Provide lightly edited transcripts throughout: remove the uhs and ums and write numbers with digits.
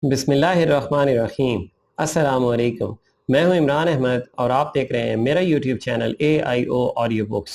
بسم اللہ الرحمن الرحیم۔ السلام علیکم، میں ہوں عمران احمد اور آپ دیکھ رہے ہیں میرا YouTube channel AIO audio books.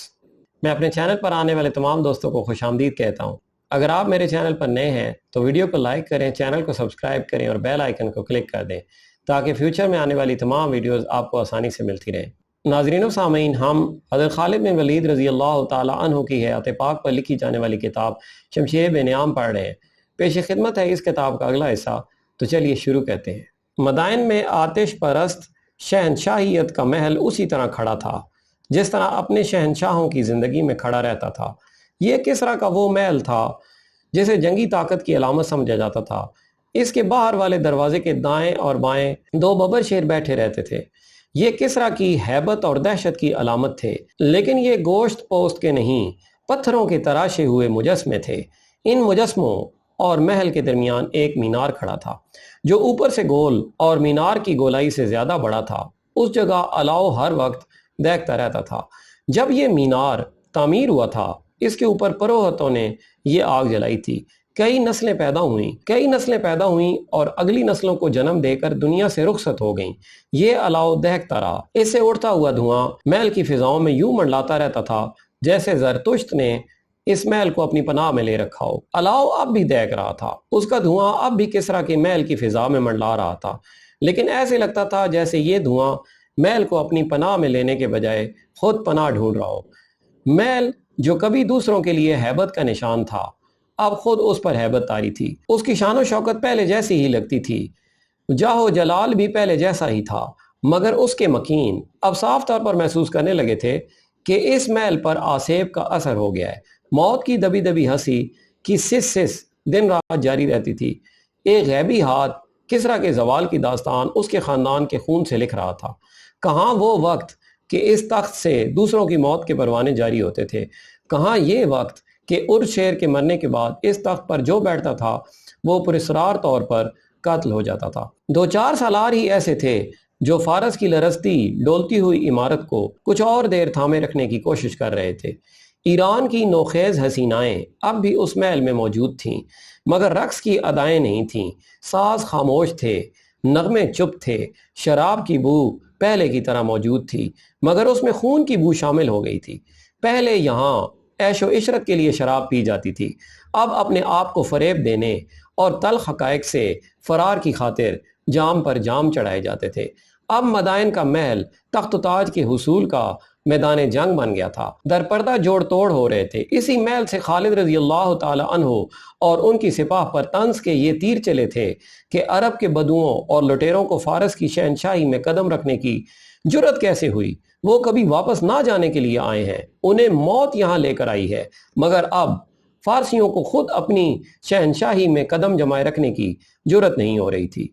میں اپنے چینل پر آنے والے تمام دوستوں کو خوش آمدید کہتا ہوں۔ اگر آپ میرے چینل پر نئے ہیں تو ویڈیو کو لائک کریں، چینل کو سبسکرائب کریں اور بیل آئیکن کو کلک کر دیں تاکہ فیوچر میں آنے والی تمام ویڈیوز آپ کو آسانی سے ملتی رہیں۔ ناظرین و سامعین، ہم حضرت خالد بن ولید رضی اللہ تعالیٰ عنہ کی حیات پاک پر لکھی جانے والی کتاب شمشیر بے نعام پڑھ رہے ہیں۔ پیش خدمت ہے اس کتاب کا اگلا حصہ، تو چلیے شروع کرتے ہیں۔ مدائن میں آتش پرست شہنشاہیت کا محل اسی طرح کھڑا تھا جس طرح اپنے شہنشاہوں کی زندگی میں کھڑا رہتا تھا۔ یہ کسریٰ کا وہ محل تھا جسے جنگی طاقت کی علامت سمجھا جاتا تھا۔ اس کے باہر والے دروازے کے دائیں اور بائیں دو ببر شیر بیٹھے رہتے تھے۔ یہ کسریٰ کی ہیبت اور دہشت کی علامت تھے، لیکن یہ گوشت پوست کے نہیں، پتھروں کے تراشے ہوئے مجسمے تھے۔ ان مجسموں اور محل کے درمیان ایک مینار کھڑا تھا جو اوپر سے گول اور مینار کی گولائی سے زیادہ بڑا تھا۔ اس جگہ الاؤ ہر وقت دیکھتا رہتا تھا۔ جب یہ مینار تعمیر ہوا تھا، اس کے اوپر پروہتوں نے یہ آگ جلائی تھی۔ کئی نسلیں پیدا ہوئیں اور اگلی نسلوں کو جنم دے کر دنیا سے رخصت ہو گئیں۔ یہ الاؤ دہکتا رہا۔ اس سے اڑتا ہوا دھواں محل کی فضاؤں میں یوں منڈلاتا رہتا تھا جیسے زرتشت نے اس محل کو اپنی پناہ میں لے رکھا ہو۔ الاؤ اب بھی دہک رہا تھا۔ اس کا دھواں اب بھی کسریٰ کے محل کی فضا میں منڈلا رہا تھا، لیکن ایسے لگتا تھا جیسے یہ دھواں محل کو اپنی پناہ میں لینے کے بجائے خود پناہ ڈھونڈ رہا ہو۔ محل جو کبھی دوسروں کے لیے ہیبت کا نشان تھا، اب خود اس پر ہیبت طاری تھی۔ اس کی شان و شوکت پہلے جیسی ہی لگتی تھی، جاہ و جلال بھی پہلے جیسا ہی تھا، مگر اس کے مکین اب صاف طور پر محسوس کرنے لگے تھے کہ اس محل پر آسیب کا اثر ہو گیا ہے۔ موت کی دبی دبی ہنسی کی سس دن رات جاری رہتی تھی۔ ایک غیبی ہاتھ کسریٰ کے زوال کی داستان اس کے خاندان کے خون سے لکھ رہا تھا۔ کہاں وہ وقت کہ اس تخت سے دوسروں کی موت کے پروانے جاری ہوتے تھے؟ کہاں یہ وقت کہ شیر کے مرنے کے بعد اس تخت پر جو بیٹھتا تھا وہ پراسرار طور پر قتل ہو جاتا تھا؟ 2-4 سالار ہی ایسے تھے جو فارس کی لرزتی ڈولتی ہوئی عمارت کو کچھ اور دیر تھامے رکھنے کی کوشش کر رہے تھے۔ ایران کی نوخیز حسینائیں اب بھی اس محل میں موجود تھیں، مگر رقص کی ادائیں نہیں تھیں۔ ساز خاموش تھے، نغمے چپ تھے۔ شراب کی بو پہلے کی طرح موجود تھی، مگر اس میں خون کی بو شامل ہو گئی تھی۔ پہلے یہاں عیش و عشرت کے لیے شراب پی جاتی تھی، اب اپنے آپ کو فریب دینے اور تلخ حقائق سے فرار کی خاطر جام پر جام چڑھائے جاتے تھے۔ اب مدائن کا محل تخت و تاج کے حصول کا میدان جنگ بن گیا تھا۔ در پردہ جوڑ توڑ ہو رہے تھے۔ اسی محل سے خالد رضی اللہ تعالی عنہ اور ان کی سپاہ پر طنز کے یہ تیر چلے تھے کہ عرب کے بدوؤں اور لٹیروں کو فارس کی شہنشاہی میں قدم رکھنے کی جرت کیسے ہوئی؟ وہ کبھی واپس نہ جانے کے لیے آئے ہیں، انہیں موت یہاں لے کر آئی ہے، مگر اب فارسیوں کو خود اپنی شہنشاہی میں قدم جمائے رکھنے کی جرت نہیں ہو رہی تھی۔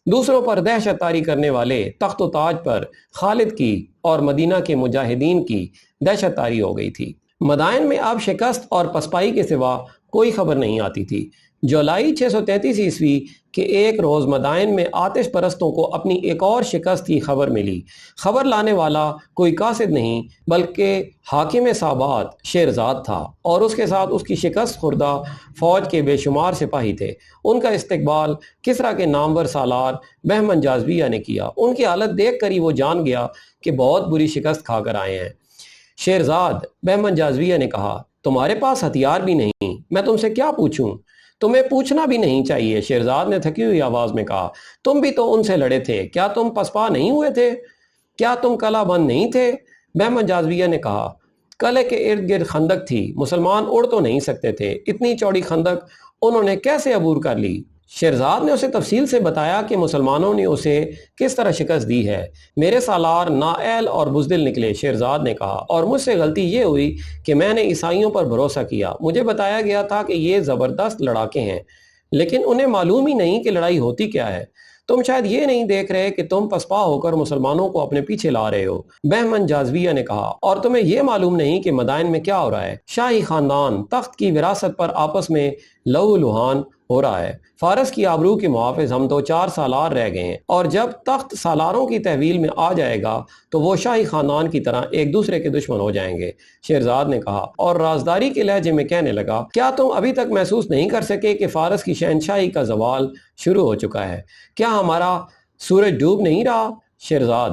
دوسروں پر دہشت طاری کرنے والے تخت و تاج پر خالد کی اور مدینہ کے مجاہدین کی دہشت طاری ہو گئی تھی۔ مدائن میں اب شکست اور پسپائی کے سوا کوئی خبر نہیں آتی تھی۔ جولائی 633 عیسوی کے ایک روز مدائن میں آتش پرستوں کو اپنی ایک اور شکست کی خبر ملی۔ خبر لانے والا کوئی قاصد نہیں بلکہ حاکم صابات شیرزاد تھا، اور اس کے ساتھ اس کی شکست خوردہ فوج کے بے شمار سپاہی تھے۔ ان کا استقبال کسریٰ کے نامور سالار بہمن جاذبیہ نے کیا۔ ان کی حالت دیکھ کر ہی وہ جان گیا کہ بہت بری شکست کھا کر آئے ہیں۔ شیرزاد بہمن جاذبیہ نے کہا، تمہارے پاس ہتھیار بھی نہیں، میں تم سے کیا پوچھوں؟ تمہیں پوچھنا بھی نہیں چاہیے، شیرزاد نے تھکی ہوئی آواز میں کہا۔ تم بھی تو ان سے لڑے تھے، کیا تم پسپا نہیں ہوئے تھے؟ کیا تم قلعہ بند نہیں تھے؟ بہمن جاذبیہ نے کہا، قلعے کے ارد گرد خندق تھی، مسلمان اڑ تو نہیں سکتے تھے، اتنی چوڑی خندق انہوں نے کیسے عبور کر لی؟ شیرزاد نے اسے تفصیل سے بتایا کہ مسلمانوں نے اسے کس طرح شکست دی ہے۔ میرے سالار نااہل اور بزدل نکلے، شیرزاد نے کہا، اور مجھ سے غلطی یہ ہوئی کہ میں نے عیسائیوں پر بھروسہ کیا۔ مجھے بتایا گیا تھا کہ یہ زبردست لڑاکے ہیں، لیکن انہیں معلوم ہی نہیں کہ لڑائی ہوتی کیا ہے۔ تم شاید یہ نہیں دیکھ رہے کہ تم پسپا ہو کر مسلمانوں کو اپنے پیچھے لا رہے ہو، بہمن جاذبیہ نے کہا، اور تمہیں یہ معلوم نہیں کہ مدائن میں کیا ہو رہا ہے۔ شاہی خاندان تخت کی وراثت پر آپس میں لہو لہان ہو رہا ہے۔ فارس کی آبرو کے محافظ ہم تو 4 سالار رہ گئے ہیں، اور جب تخت سالاروں کی تحویل میں آ جائے گا تو وہ شاہی خاندان کی طرح ایک دوسرے کے دشمن ہو جائیں گے۔ شہرزاد نے کہا اور رازداری کے لہجے میں کہنے لگا، کیا تم ابھی تک محسوس نہیں کر سکے کہ فارس کی شہنشاہی کا زوال شروع ہو چکا ہے؟ کیا ہمارا سورج ڈوب نہیں رہا؟ شہرزاد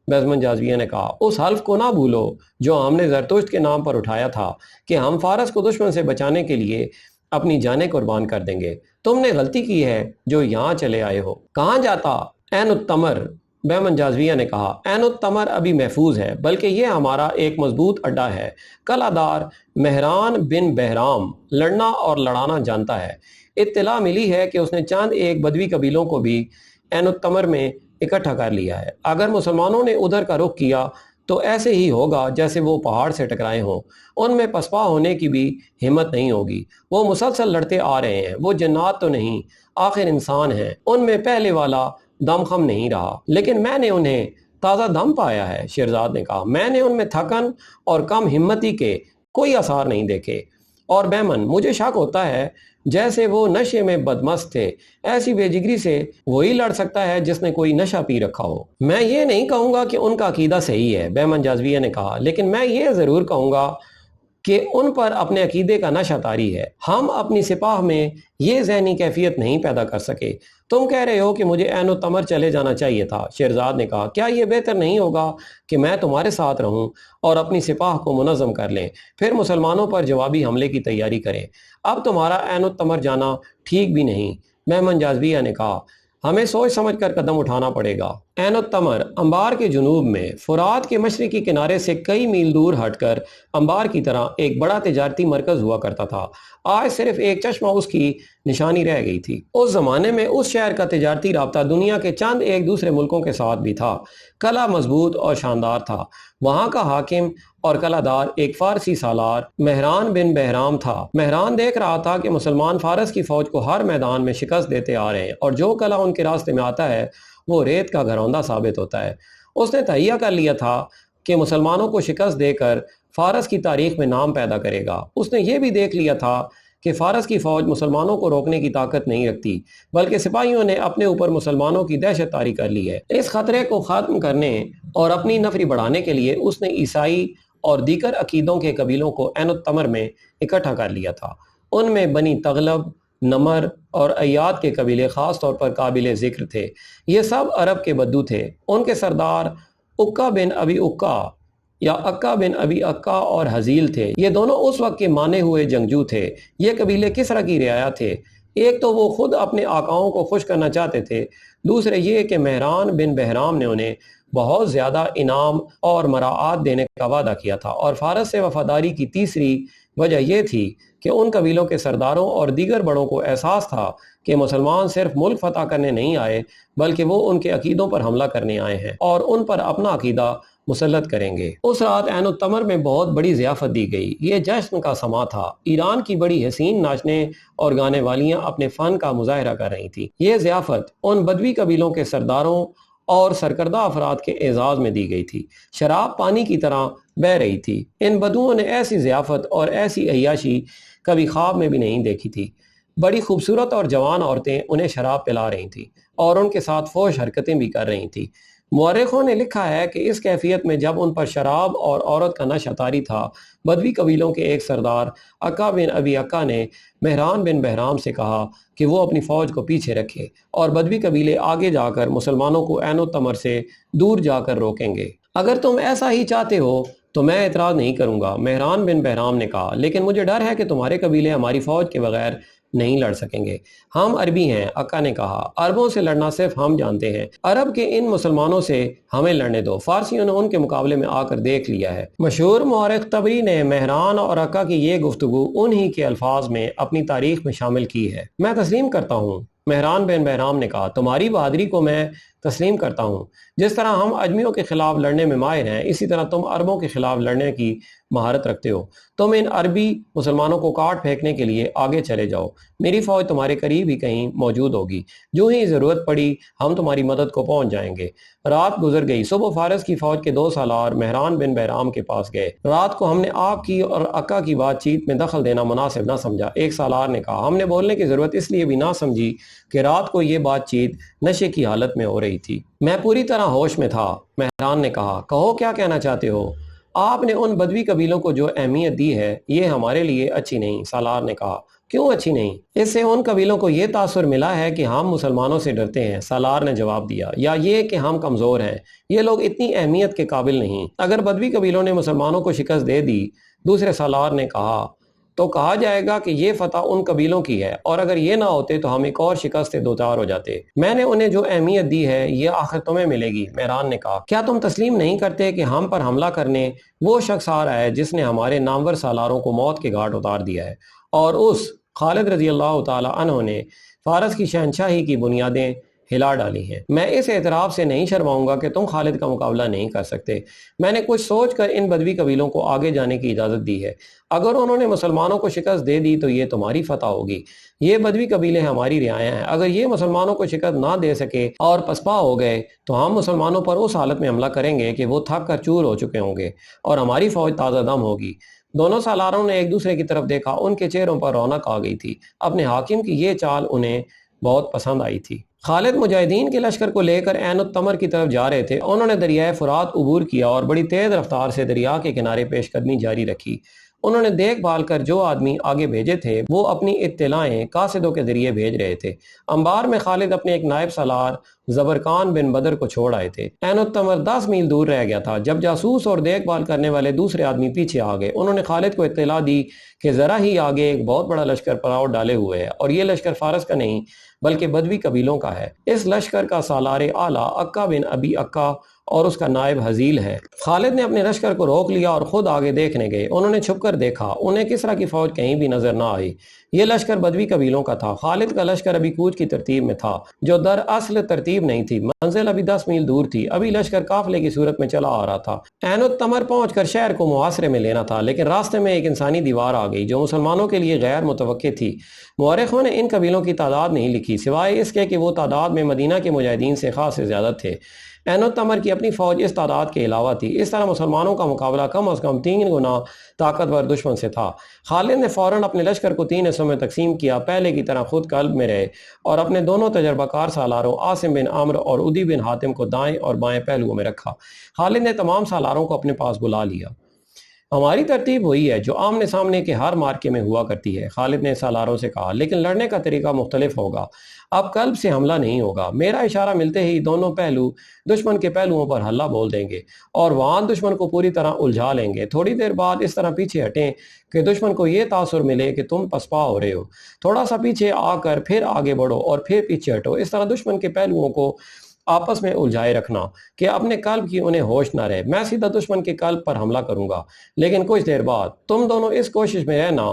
بہزمند جاذبیہ نے کہا، اس حلف کو نہ بھولو جو ہم نے زرتشت کے نام پر اٹھایا تھا کہ ہم فارس کو دشمن سے بچانے کے لیے اپنی جانیں قربان کر دیں گے۔ تم نے غلطی کی ہے جو یہاں چلے آئے ہو۔ کہاں جاتا عین التمر؟ بہمن جاذبیہ نے کہا، عین التمر ابھی محفوظ ہے، بلکہ یہ ہمارا ایک مضبوط اڈا ہے۔ قلعہ دار مہران بن بہرام لڑنا اور لڑانا جانتا ہے۔ اطلاع ملی ہے کہ اس نے چند ایک بدوی قبیلوں کو بھی عین التمر میں اکٹھا کر لیا ہے۔ اگر مسلمانوں نے ادھر کا رخ کیا تو ایسے ہی ہوگا جیسے وہ پہاڑ سے ٹکرائے ہوں۔ ان میں پسپا ہونے کی بھی ہمت نہیں ہوگی۔ وہ مسلسل لڑتے آ رہے ہیں، وہ جنات تو نہیں، آخر انسان ہیں۔ ان میں پہلے والا دم خم نہیں رہا، لیکن میں نے انہیں تازہ دم پایا ہے۔ شہرزاد نے کہا، میں نے ان میں تھکن اور کم ہمتی کے کوئی آثار نہیں دیکھے۔ اور بہمن، مجھے شک ہوتا ہے جیسے وہ نشے میں بدمست تھے، ایسی بے جگری سے وہی لڑ سکتا ہے جس نے کوئی نشہ پی رکھا ہو۔ میں یہ نہیں کہوں گا کہ ان کا عقیدہ صحیح ہے، بہمن جاذبیہ نے کہا، لیکن میں یہ ضرور کہوں گا کہ ان پر اپنے عقیدے کا نشہ طاری ہے۔ ہم اپنی سپاہ میں یہ ذہنی کیفیت نہیں پیدا کر سکے۔ تم کہہ رہے ہو کہ مجھے عین التمر چلے جانا چاہیے تھا۔ شہرزاد نے کہا، کیا یہ بہتر نہیں ہوگا کہ میں تمہارے ساتھ رہوں اور اپنی سپاہ کو منظم کر لیں، پھر مسلمانوں پر جوابی حملے کی تیاری کریں؟ اب تمہارا عین التمر جانا ٹھیک بھی نہیں۔ بہمن جاذبیہ نے کہا، ہمیں سوچ سمجھ کر قدم اٹھانا پڑے گا۔ عین التمر انبار کے جنوب میں فرات کے مشرقی کنارے سے کئی میل دور ہٹ کر انبار کی طرح ایک بڑا تجارتی مرکز ہوا کرتا تھا۔ آج صرف ایک چشمہ اس کی نشانی رہ گئی تھی۔ اس زمانے میں اس شہر کا تجارتی رابطہ دنیا کے چند ایک دوسرے ملکوں کے ساتھ بھی تھا۔ قلعہ مضبوط اور شاندار تھا۔ وہاں کا حاکم اور قلعہ دار ایک فارسی سالار مہران بن بہرام تھا۔ مہران دیکھ رہا تھا کہ مسلمان فارس کی فوج کو ہر میدان میں شکست دیتے آ رہے ہیں، اور جو قلعہ ان کے راستے میں آتا ہے وہ ریت کا گھروندہ ثابت ہوتا ہے۔ اس نے تہیہ کر لیا تھا کہ مسلمانوں کو شکست دے کر فارس کی تاریخ میں نام پیدا کرے گا۔ اس نے یہ بھی دیکھ لیا تھا کہ فارس کی فوج مسلمانوں کو روکنے کی طاقت نہیں رکھتی، بلکہ سپاہیوں نے اپنے اوپر مسلمانوں کی دہشت طاری کر لی ہے۔ اس خطرے کو ختم کرنے اور اپنی نفری بڑھانے کے لیے اس نے عیسائی اور دیگر عقیدوں کے قبیلوں کو عین التمر میں اکٹھا کر لیا تھا۔ ان میں بنی تغلب، نمر اور ایاد کے قبیلے خاص طور پر قابل ذکر تھے۔ یہ سب عرب کے بدو تھے۔ ان کے سردار اکا بن ابی اکا یا اکا بن ابی اکا اور حزیل تھے۔ یہ دونوں اس وقت کے مانے ہوئے جنگجو تھے۔ یہ قبیلے کسرا کی رعایا تھے۔ ایک تو وہ خود اپنے آقاؤں کو خوش کرنا چاہتے تھے، دوسرے یہ کہ مہران بن بہرام نے انہیں بہت زیادہ انعام اور مراعات دینے کا وعدہ کیا تھا، اور فارس سے وفاداری کی تیسری وجہ یہ تھی کہ ان قبیلوں کے سرداروں اور دیگر بڑوں کو احساس تھا کہ مسلمان صرف ملک فتح کرنے نہیں آئے، بلکہ وہ ان کے عقیدوں پر حملہ کرنے آئے ہیں اور ان پر اپنا عقیدہ مسلط کریں گے۔ اس رات عین التمر میں بہت بڑی ضیافت دی گئی۔ یہ جشن کا سما تھا۔ ایران کی بڑی حسین ناچنے اور گانے والیاں اپنے فن کا مظاہرہ کر رہی تھیں۔ یہ ضیافت ان بدوی قبیلوں کے سرداروں اور سرکردہ افراد کے اعزاز میں دی گئی تھی۔ شراب پانی کی طرح بہہ رہی تھی۔ ان بدوؤں نے ایسی ضیافت اور ایسی عیاشی کبھی خواب میں بھی نہیں دیکھی تھی۔ بڑی خوبصورت اور جوان عورتیں انہیں شراب پلا رہی تھیں اور ان کے ساتھ فحش حرکتیں بھی کر رہی تھیں۔ مورخوں نے لکھا ہے کہ اس کیفیت میں جب ان پر شراب اور عورت کا نشہ طاری تھا، بدوی قبیلوں کے ایک سردار اکا بن ابی اکا نے مہران بن بہرام سے کہا کہ وہ اپنی فوج کو پیچھے رکھے اور بدوی قبیلے آگے جا کر مسلمانوں کو عین التمر سے دور جا کر روکیں گے۔ اگر تم ایسا ہی چاہتے ہو تو میں اعتراض نہیں کروں گا، مہران بن بہرام نے کہا، لیکن مجھے ڈر ہے کہ تمہارے قبیلے ہماری فوج کے بغیر نہیں لڑ سکیں گے۔ ہم عربی ہیں، اکا نے کہا، عربوں سے لڑنا صرف ہم جانتے ہیں۔ عرب کے ان مسلمانوں سے ہمیں لڑنے دو، فارسیوں نے ان کے مقابلے میں آ کر دیکھ لیا ہے۔ مشہور مورخ طبری نے مہران اور اکا کی یہ گفتگو انہی کے الفاظ میں اپنی تاریخ میں شامل کی ہے۔ میں تسلیم کرتا ہوں، مہران بن بہرام نے کہا، تمہاری بہادری کو میں تسلیم کرتا ہوں۔ جس طرح ہم اجمیوں کے خلاف لڑنے میں ماہر ہیں، اسی طرح تم عربوں کے خلاف لڑنے کی مہارت رکھتے ہو۔ تم ان عربی مسلمانوں کو کاٹ پھینکنے کے لیے آگے چلے جاؤ، میری فوج تمہارے قریب ہی کہیں موجود ہوگی، جو ہی ضرورت پڑی ہم تمہاری مدد کو پہنچ جائیں گے۔ رات گزر گئی، صبح فارس کی فوج کے 2 سالار مہران بن بہرام کے پاس گئے۔ رات کو ہم نے آپ کی اور عکا کی بات چیت میں دخل دینا مناسب نہ سمجھا، ایک سالار نے کہا۔ ہم نے بولنے کی ضرورت اس لیے بھی نہ سمجھی کہ رات کو یہ بات چیت نشے کی حالت میں ہو رہی تھی۔ میں پوری طرح ہوش میں تھا۔ مہران نے کہا، کہو کیا کہنا چاہتے ہو؟ آپ نے ان بدوی قبیلوں کو جو اہمیت دی ہے یہ ہمارے لیے اچھی نہیں۔ سالار نے کہا، کیوں اچھی نہیں؟ اس سے ان قبیلوں کو یہ تاثر ملا ہے کہ ہم مسلمانوں سے ڈرتے ہیں۔ سالار نے جواب دیا، یا یہ کہ ہم کمزور ہیں، یہ لوگ اتنی اہمیت کے قابل نہیں۔ اگر بدوی قبیلوں نے مسلمانوں کو شکست دے دی، دوسرے سالار نے کہا، تو کہا جائے گا کہ یہ فتح ان قبیلوں کی ہے، اور اگر یہ نہ ہوتے تو ہم ایک اور شکست سے دوچار ہو جاتے۔ میں نے انہیں جو اہمیت دی ہے یہ آخر تمہیں ملے گی۔ مہران نے کہا، کیا تم تسلیم نہیں کرتے کہ ہم پر حملہ کرنے وہ شخص آ رہا ہے جس نے ہمارے نامور سالاروں کو موت کے گھاٹ اتار دیا ہے، اور اس خالد رضی اللہ تعالی عنہ نے فارس کی شہنشاہی کی بنیادیں ہلا ڈالی ہیں۔ میں اس اعتراف سے نہیں شرماؤں گا کہ تم خالد کا مقابلہ نہیں کر سکتے۔ میں نے کچھ سوچ کر ان بدوی قبیلوں کو آگے جانے کی اجازت دی ہے۔ اگر انہوں نے مسلمانوں کو شکست دے دی تو یہ تمہاری فتح ہوگی۔ یہ بدوی قبیلے ہماری رعایا ہیں، اگر یہ مسلمانوں کو شکست نہ دے سکے اور پسپا ہو گئے تو ہم مسلمانوں پر اس حالت میں حملہ کریں گے کہ وہ تھک کر چور ہو چکے ہوں گے اور ہماری فوج تازہ دم ہوگی۔ دونوں سالاروں نے ایک دوسرے کی طرف دیکھا، ان کے چہروں پر رونق آ گئی تھی۔ اپنے حاکم کی یہ چال انہیں بہت پسند آئی تھی۔ خالد مجاہدین کے لشکر کو لے کر عین التمر کی طرف جا رہے تھے۔ انہوں نے دریائے فرات عبور کیا اور بڑی تیز رفتار سے دریا کے کنارے پیش قدمی جاری رکھی۔ انہوں نے دیکھ بھال کر جو آدمی آگے بھیجے تھے وہ اپنی اطلاعیں قاصدوں کے ذریعے بھیج رہے تھے۔ انبار میں خالد اپنے ایک نائب سالار زبرکان بن بدر کو چھوڑ آئے تھے۔ عین التمر 10 میل دور رہ گیا تھا جب جاسوس اور دیکھ بھال کرنے والے دوسرے آدمی پیچھے آ گئے۔ انہوں نے خالد کو اطلاع دی کہ ذرا ہی آگے ایک بہت بڑا لشکر پڑاؤ ڈالے ہوئے ہے، اور یہ لشکر فارس کا نہیں بلکہ بدوی قبیلوں کا ہے۔ اس لشکر کا سالار اعلیٰ عکا بن ابی عکا اور اس کا نائب حزیل ہے۔ خالد نے اپنے لشکر کو روک لیا اور خود آگے دیکھنے گئے۔ انہوں نے چھپ کر دیکھا، انہیں کسریٰ کی فوج کہیں بھی نظر نہ آئی۔ یہ لشکر بدوی قبیلوں کا تھا۔ خالد کا لشکر ابھی کوچ کی ترتیب میں تھا، جو در اصل ترتیب نہیں تھی۔ منزل ابھی 10 میل دور تھی۔ ابھی لشکر قافلے کی صورت میں چلا آ رہا تھا۔ عین التمر پہنچ کر شہر کو محاصرے میں لینا تھا، لیکن راستے میں ایک انسانی دیوار آ گئی جو مسلمانوں کے لیے غیر متوقع تھی۔ مورخوں نے ان قبیلوں کی تعداد نہیں لکھی، سوائے اس کے کہ وہ تعداد میں مدینہ کے مجاہدین سے خاص زیادہ تھے۔ عین التمر کی اپنی فوج اس تعداد کے علاوہ تھی۔ اس طرح مسلمانوں کا مقابلہ کم از کم 3 گنا طاقتور دشمن سے تھا۔ خالد نے فوراً اپنے لشکر کو 3 حصوں میں تقسیم کیا، پہلے کی طرح خود قلب میں رہے، اور اپنے دونوں تجربہ کار سالاروں عاصم بن عمر اور عدی بن حاتم کو دائیں اور بائیں پہلوؤں میں رکھا۔ خالد نے تمام سالاروں کو اپنے پاس بلا لیا۔ ہماری ترتیب وہی ہے جو آمنے سامنے کے ہر مارکے میں ہوا کرتی ہے، خالد نے سالاروں سے کہا، لیکن لڑنے کا طریقہ مختلف ہوگا۔ اب قلب سے حملہ نہیں ہوگا۔ میرا اشارہ ملتے ہی دونوں پہلو دشمن کے پہلوؤں پر حلہ بول دیں گے اور وہاں دشمن کو پوری طرح الجھا لیں گے۔ تھوڑی دیر بعد اس طرح پیچھے ہٹیں کہ دشمن کو یہ تاثر ملے کہ تم پسپا ہو رہے ہو۔ تھوڑا سا پیچھے آ کر پھر آگے بڑھو اور پھر پیچھے ہٹو۔ اس طرح دشمن کے پہلوؤں کو آپس میں الجھائے رکھنا کہ اپنے قلب کی انہیں ہوش نہ رہے۔ میں سیدھا دشمن کے قلب پر حملہ کروں گا، لیکن کچھ دیر بعد تم دونوں اس کوشش میں رہنا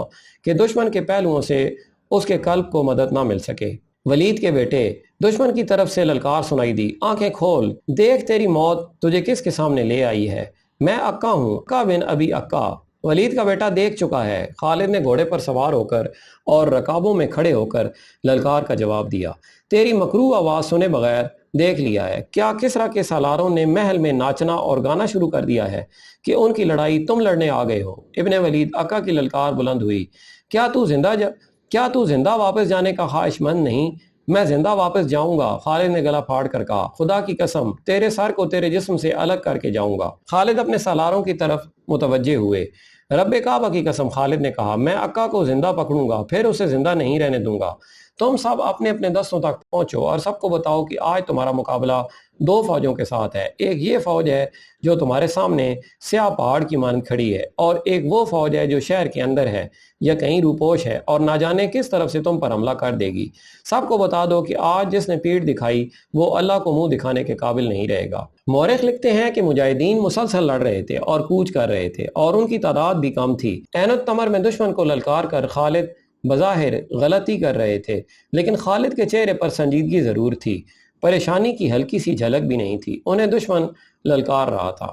کہ دشمن کے پہلوؤں سے اس کے قلب کو مدد نہ مل سکے۔ ولید کے بیٹے، دشمن کی طرف سے للکار سنائی دی، آنکھیں کھول، دیکھ تیری موت تجھے کس کے سامنے لے آئی ہے۔ میں عکا ہوں، عکا بن ابی عکا۔ ولید کا بیٹا دیکھ چکا ہے۔ خالد نے گھوڑے پر سوار ہو کر اور رکابوں میں کھڑے ہو کر للکار کا جواب دیا، تیری مکروہ آواز سنے بغیر دیکھ لیا ہے۔ کیا کسریٰ کے سالاروں نے محل میں ناچنا اور گانا شروع کر دیا ہے کہ ان کی لڑائی تم لڑنے آ گئے ہو؟ ابن ولید، عکا کی للکار بلند ہوئی، کیا تو زندہ واپس جانے کا خواہش مند نہیں؟ میں زندہ واپس جاؤں گا، خالد نے گلا پھاڑ کر کہا، خدا کی قسم تیرے سر کو تیرے جسم سے الگ کر کے جاؤں گا۔ خالد اپنے سالاروں کی طرف متوجہ ہوئے۔ رب کعبہ کی قسم، خالد نے کہا، میں عکا کو زندہ پکڑوں گا، پھر اسے زندہ نہیں رہنے دوں گا۔ تم سب اپنے اپنے دستوں تک پہنچو اور سب کو بتاؤ کہ آج تمہارا مقابلہ 2 فوجوں کے ساتھ ہے۔ ایک یہ فوج ہے جو تمہارے سامنے سیاہ پہاڑ کی مانند کھڑی ہے، اور ایک وہ فوج ہے جو شہر کے اندر ہے یا کہیں روپوش ہے اور نہ جانے کس طرف سے تم پر حملہ کر دے گی۔ سب کو بتا دو کہ آج جس نے پیٹھ دکھائی وہ اللہ کو منہ دکھانے کے قابل نہیں رہے گا۔ مورخ لکھتے ہیں کہ مجاہدین مسلسل لڑ رہے تھے اور کوچ کر رہے تھے، اور ان کی تعداد بھی کم تھی۔ عین التمر میں دشمن کو للکار کر خالد بظاہر غلطی کر رہے تھے، لیکن خالد کے چہرے پر سنجیدگی ضرور تھی۔ پریشانی کی ہلکی سی جھلک بھی نہیں تھی۔ انہیں دشمن للکار رہا تھا۔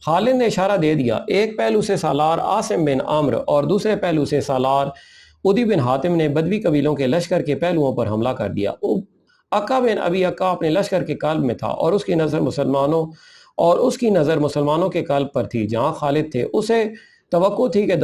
خالد نے اشارہ دے دیا۔ ایک پہلو سے سالار عاصم بن عمرو اور دوسرے پہلو سے سالار عدی بن حاتم نے بدوی قبیلوں کے لشکر کے پہلوؤں پر حملہ کر دیا۔ عقا بن ابی عقا اپنے لشکر کے قلب میں تھا اور اس کی نظر مسلمانوں کے قلب پر تھی۔ جہاں خالد تھے اسے توقع تھی کہ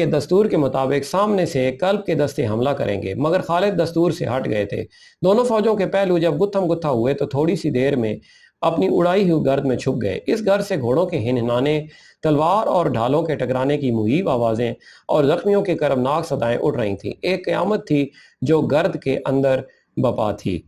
دستور کے مطابق سامنے سے قلب کے دستے حملہ کریں گے، مگر خالد دستور سے ہٹ گئے تھے۔ دونوں فوجوں کے پہلو جب گتھم گتھا ہوئے تو تھوڑی سی دیر میں اپنی اڑائی ہوئی گرد میں چھپ گئے۔ اس گرد سے گھوڑوں کے ہنہنانے، تلوار اور ڈھالوں کے ٹکرانے کی مہیب آوازیں اور زخمیوں کی کربناک صدائیں اٹھ رہی تھیں۔ ایک قیامت تھی جو گرد کے اندر بپا تھی۔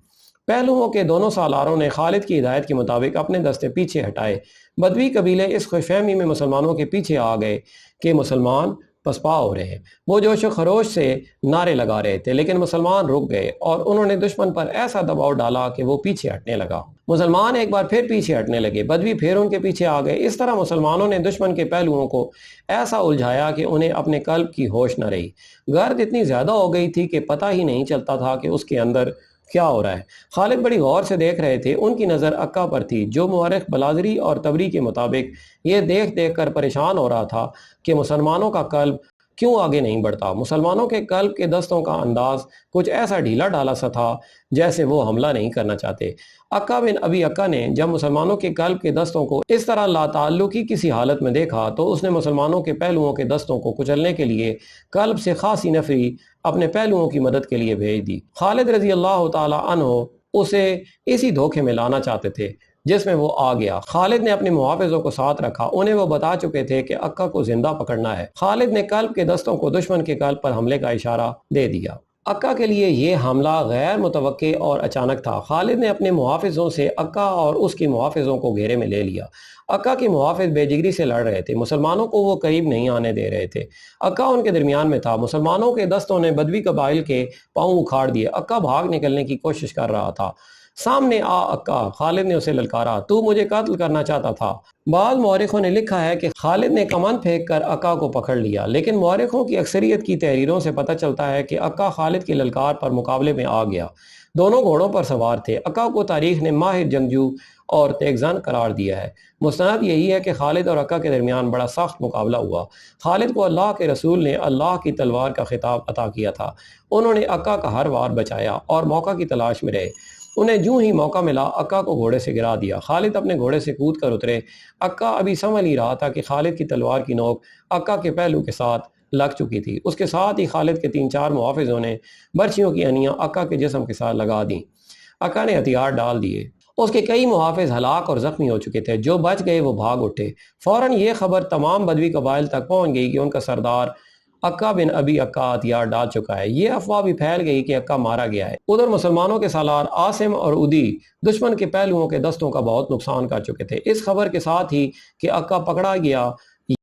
پہلوؤں کے دونوں سالاروں نے خالد کی ہدایت کے مطابق اپنے دستے پیچھے ہٹائے۔ بدوی قبیلے اس خوش فہمی میں مسلمانوں کے پیچھے آ گئے کہ مسلمان پسپا ہو رہے ہیں۔ وہ جوش و خروش سے نعرے لگا رہے تھے، لیکن مسلمان رک گئے اور انہوں نے دشمن پر ایسا دباؤ ڈالا کہ وہ پیچھے ہٹنے لگا۔ مسلمان ایک بار پھر پیچھے ہٹنے لگے، بدوی پھر ان کے پیچھے آ گئے۔ اس طرح مسلمانوں نے دشمن کے پہلوؤں کو ایسا الجھایا کہ انہیں اپنے قلب کی ہوش نہ رہی۔ گرد اتنی زیادہ ہو گئی تھی کہ پتہ ہی نہیں چلتا تھا کہ اس کے اندر کیا ہو رہا ہے۔ خالد بڑی غور سے دیکھ رہے تھے۔ ان کی نظر عقا پر تھی، جو مورخ بلازری اور طبری کے مطابق یہ دیکھ دیکھ کر پریشان ہو رہا تھا کہ مسلمانوں کا قلب کیوں آگے نہیں بڑھتا۔ مسلمانوں کے قلب کے دستوں کا انداز کچھ ایسا ڈھیلا ڈالا سا تھا جیسے وہ حملہ نہیں کرنا چاہتے۔ عقا بن ابی عقا نے جب مسلمانوں کے قلب کے دستوں کو اس طرح لا تعلقی کسی حالت میں دیکھا تو اس نے مسلمانوں کے پہلوؤں کے دستوں کو کچلنے کے لیے قلب سے خاصی نفری اپنے پہلوؤں کی مدد کے لیے بھیج دی۔ خالد رضی اللہ تعالی عنہ اسے اسی دھوکے میں لانا چاہتے تھے جس میں وہ آ گیا۔ خالد نے اپنے محافظوں کو ساتھ رکھا۔ انہیں وہ بتا چکے تھے کہ عقا کو زندہ پکڑنا ہے۔ خالد نے قلب کے دستوں کو دشمن کے قلب پر حملے کا اشارہ دے دیا۔ عقا کے لیے یہ حملہ غیر متوقع اور اچانک تھا۔ خالد نے اپنے محافظوں سے عقا اور اس کے محافظوں کو گھیرے میں لے لیا۔ عقا کے محافظ بے جگری سے لڑ رہے تھے، مسلمانوں کو وہ قریب نہیں آنے دے رہے تھے۔ عقا ان کے درمیان میں تھا۔ مسلمانوں کے دستوں نے بدوی قبائل کے پاؤں اکھاڑ دیے۔ عقا بھاگ نکلنے کی کوشش کر رہا تھا۔ سامنے آ عقا، خالد نے اسے للکارا، تو مجھے قتل کرنا چاہتا تھا۔ بعض مورخوں نے لکھا ہے کہ خالد نے کمان پھینک کر عقا کو پکڑ لیا، لیکن مورخوں کی اکثریت کی تحریروں سے پتہ چلتا ہے کہ عقا خالد کی للکار پر مقابلے میں آ گیا۔ دونوں گھوڑوں پر سوار تھے۔ عقا کو تاریخ نے ماہر جنگجو اور تیغزن قرار دیا ہے۔ مستند یہی ہے کہ خالد اور عقا کے درمیان بڑا سخت مقابلہ ہوا۔ خالد کو اللہ کے رسول نے اللہ کی تلوار کا خطاب عطا کیا تھا۔ انہوں نے عقا کا ہر وار بچایا اور موقع کی تلاش میں رہے۔ انہیں جوں ہی موقع ملا عقا کو گھوڑے سے گرا دیا۔ خالد اپنے گھوڑے سے کود کر اترے۔ عقا ابھی سمجھ ہی رہا تھا کہ خالد کی تلوار کی نوک عقا کے پہلو کے ساتھ لگ چکی تھی۔ اس کے ساتھ ہی خالد کے 3-4 محافظوں نے برچھیوں کی انیاں عقا کے جسم کے ساتھ لگا دیں۔ عقا نے ہتھیار ڈال دیے۔ اس کے کئی محافظ ہلاک اور زخمی ہو چکے تھے۔ جو بچ گئے وہ بھاگ اٹھے۔ فوراً یہ خبر تمام بدوی قبائل تک پہنچ گئی کہ ان کا سردار عقا بن ابی عقا ہتھیار ڈال چکا ہے۔ یہ افواہ بھی پھیل گئی کہ عقا مارا گیا ہے۔ ادھر مسلمانوں کے سالار عاصم اور عدی دشمن کے پہلوؤں کے دستوں کا بہت نقصان کر چکے تھے۔ اس خبر کے ساتھ ہی کہ عقا پکڑا گیا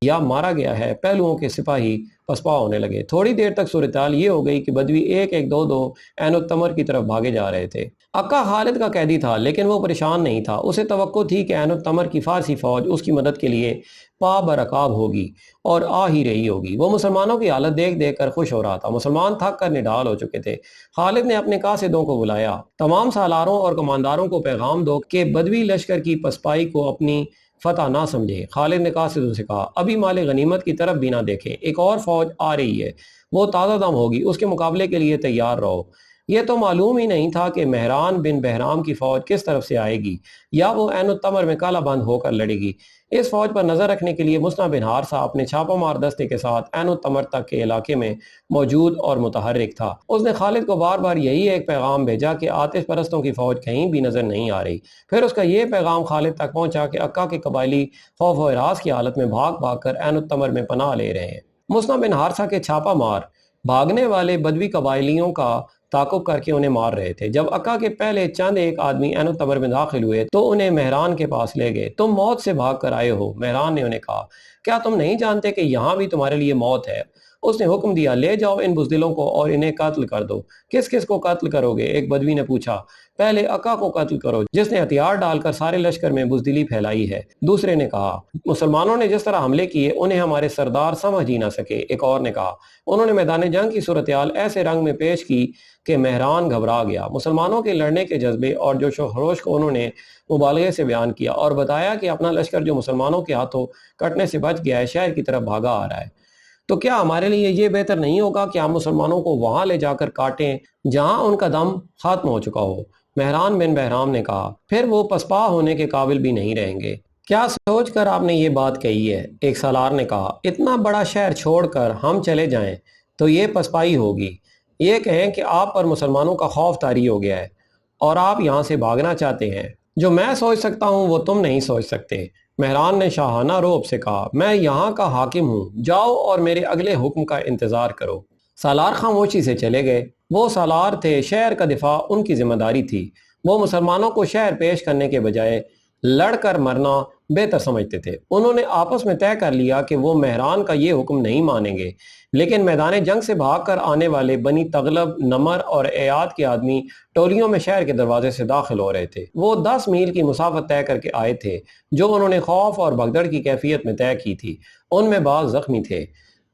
یا مارا گیا ہے، پہلوؤں کے سپاہی پسپا ہونے لگے۔ تھوڑی دیر تک صورتحال یہ ہو گئی کہ بدوی ایک ایک دو عین التمر کی طرف بھاگے جا رہے تھے۔ عقا خالد کا قیدی تھا، لیکن وہ پریشان نہیں تھا۔ اسے توقع تھی کہ عین التمر کی فارسی فوج اس کی مدد کے لیے پا برکاب ہوگی اور آ ہی رہی ہوگی۔ وہ مسلمانوں کی حالت دیکھ دیکھ کر خوش ہو رہا تھا۔ مسلمان تھک کر نڈال ہو چکے تھے۔ خالد نے اپنے قاصدوں کو بلایا۔ تمام سالاروں اور کمانداروں کو پیغام دو کہ بدوی لشکر کی پسپائی کو اپنی فتح نہ سمجھے۔ خالد نے قاصدوں سے کہا، ابھی مال غنیمت کی طرف بھی نہ دیکھیں، ایک اور فوج آ رہی ہے، وہ تازہ دم ہوگی، اس کے مقابلے کے لیے تیار رہو۔ یہ تو معلوم ہی نہیں تھا کہ مہران بن بہرام کی فوج کس طرف سے آئے گی، یا وہ عین التمر میں کالا بند ہو کر لڑے گی۔ اس فوج پر نظر رکھنے کے لیے مصنع بن حارثہ اپنے چھاپہ مار دستے کے ساتھ عین التمر تک کے علاقے میں موجود اور متحرک تھا۔ اس نے خالد کو بار بار یہی ایک پیغام بھیجا کہ آتش پرستوں کی فوج کہیں بھی نظر نہیں آ رہی۔ پھر اس کا یہ پیغام خالد تک پہنچا کہ عقا کے قبائلی خوف و ہراس کی حالت میں بھاگ بھاگ کر عین التمر میں پناہ لے رہے ہیں۔ مصنع بن حارثہ کے چھاپہ مار بھاگنے والے بدوی قبائلیوں کا تعاقب کر کے انہیں مار رہے تھے۔ جب عقا کے پہلے چند ایک آدمی عین التمر میں داخل ہوئے تو انہیں مہران کے پاس لے گئے۔ تم موت سے بھاگ کر آئے ہو، مہران نے انہیں کہا، کیا تم نہیں جانتے کہ یہاں بھی تمہارے لیے موت ہے؟ اس نے حکم دیا لے جاؤ ان بزدلوں کو اور انہیں قتل کر دو۔ کس کس کو قتل کرو گے؟ ایک بدوی نے پوچھا۔ پہلے اکا کو قتل کرو جس نے ہتھیار ڈال کر سارے لشکر میں بزدلی پھیلائی ہے۔ دوسرے نے کہا مسلمانوں نے جس طرح حملے کیے انہیں ہمارے سردار سمجھ ہی نہ سکے۔ ایک اور نے کہا انہوں نے میدان جنگ کی صورتحال ایسے رنگ میں پیش کی کہ مہران گھبرا گیا۔ مسلمانوں کے لڑنے کے جذبے اور جوش و خروش کو انہوں نے مبالغے سے بیان کیا اور بتایا کہ اپنا لشکر جو مسلمانوں کے ہاتھوں کٹنے سے بچ گیا ہے شہر کی طرف بھاگا آ رہا ہے، تو کیا ہمارے لیے یہ بہتر نہیں ہوگا کہ ہم مسلمانوں کو وہاں لے جا کر کاٹیں جہاں ان کا دم ختم ہو چکا ہو؟ مہران بن بہرام نے کہا پھر وہ پسپا ہونے کے قابل بھی نہیں رہیں گے۔ کیا سوچ کر آپ نے یہ بات کہی ہے؟ ایک سالار نے کہا اتنا بڑا شہر چھوڑ کر ہم چلے جائیں تو یہ پسپائی ہوگی۔ یہ کہیں کہ آپ پر مسلمانوں کا خوف طاری ہو گیا ہے اور آپ یہاں سے بھاگنا چاہتے ہیں۔ جو میں سوچ سکتا ہوں وہ تم نہیں سوچ سکتے۔ مہران نے شاہانہ روب سے کہا میں یہاں کا حاکم ہوں، جاؤ اور میرے اگلے حکم کا انتظار کرو۔ سالار خاموشی سے چلے گئے۔ وہ سالار تھے، شہر کا دفاع ان کی ذمہ داری تھی۔ وہ مسلمانوں کو شہر پیش کرنے کے بجائے لڑ کر مرنا بہتر سمجھتے تھے۔ انہوں نے آپس میں طے کر لیا کہ وہ مہران کا یہ حکم نہیں مانیں گے، لیکن میدان جنگ سے بھاگ کر آنے والے بنی تغلب، نمر اور ایاد کے آدمی ٹولیوں میں شہر کے دروازے سے داخل ہو رہے تھے۔ وہ 10 میل کی مسافت طے کر کے آئے تھے جو انہوں نے خوف اور بھگدڑ کی کیفیت میں طے کی تھی۔ ان میں بعض زخمی تھے۔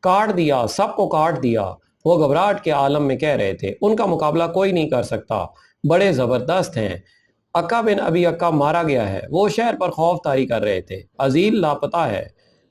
کاٹ دیا، سب کو کاٹ دیا، وہ گھبراہٹ کے عالم میں کہہ رہے تھے۔ ان کا مقابلہ کوئی نہیں کر سکتا، بڑے زبردست ہیں۔ اکا بن ابی اکا مارا گیا ہے۔ وہ شہر پر خوف طاری کر رہے تھے۔ عزیل لاپتہ ہے،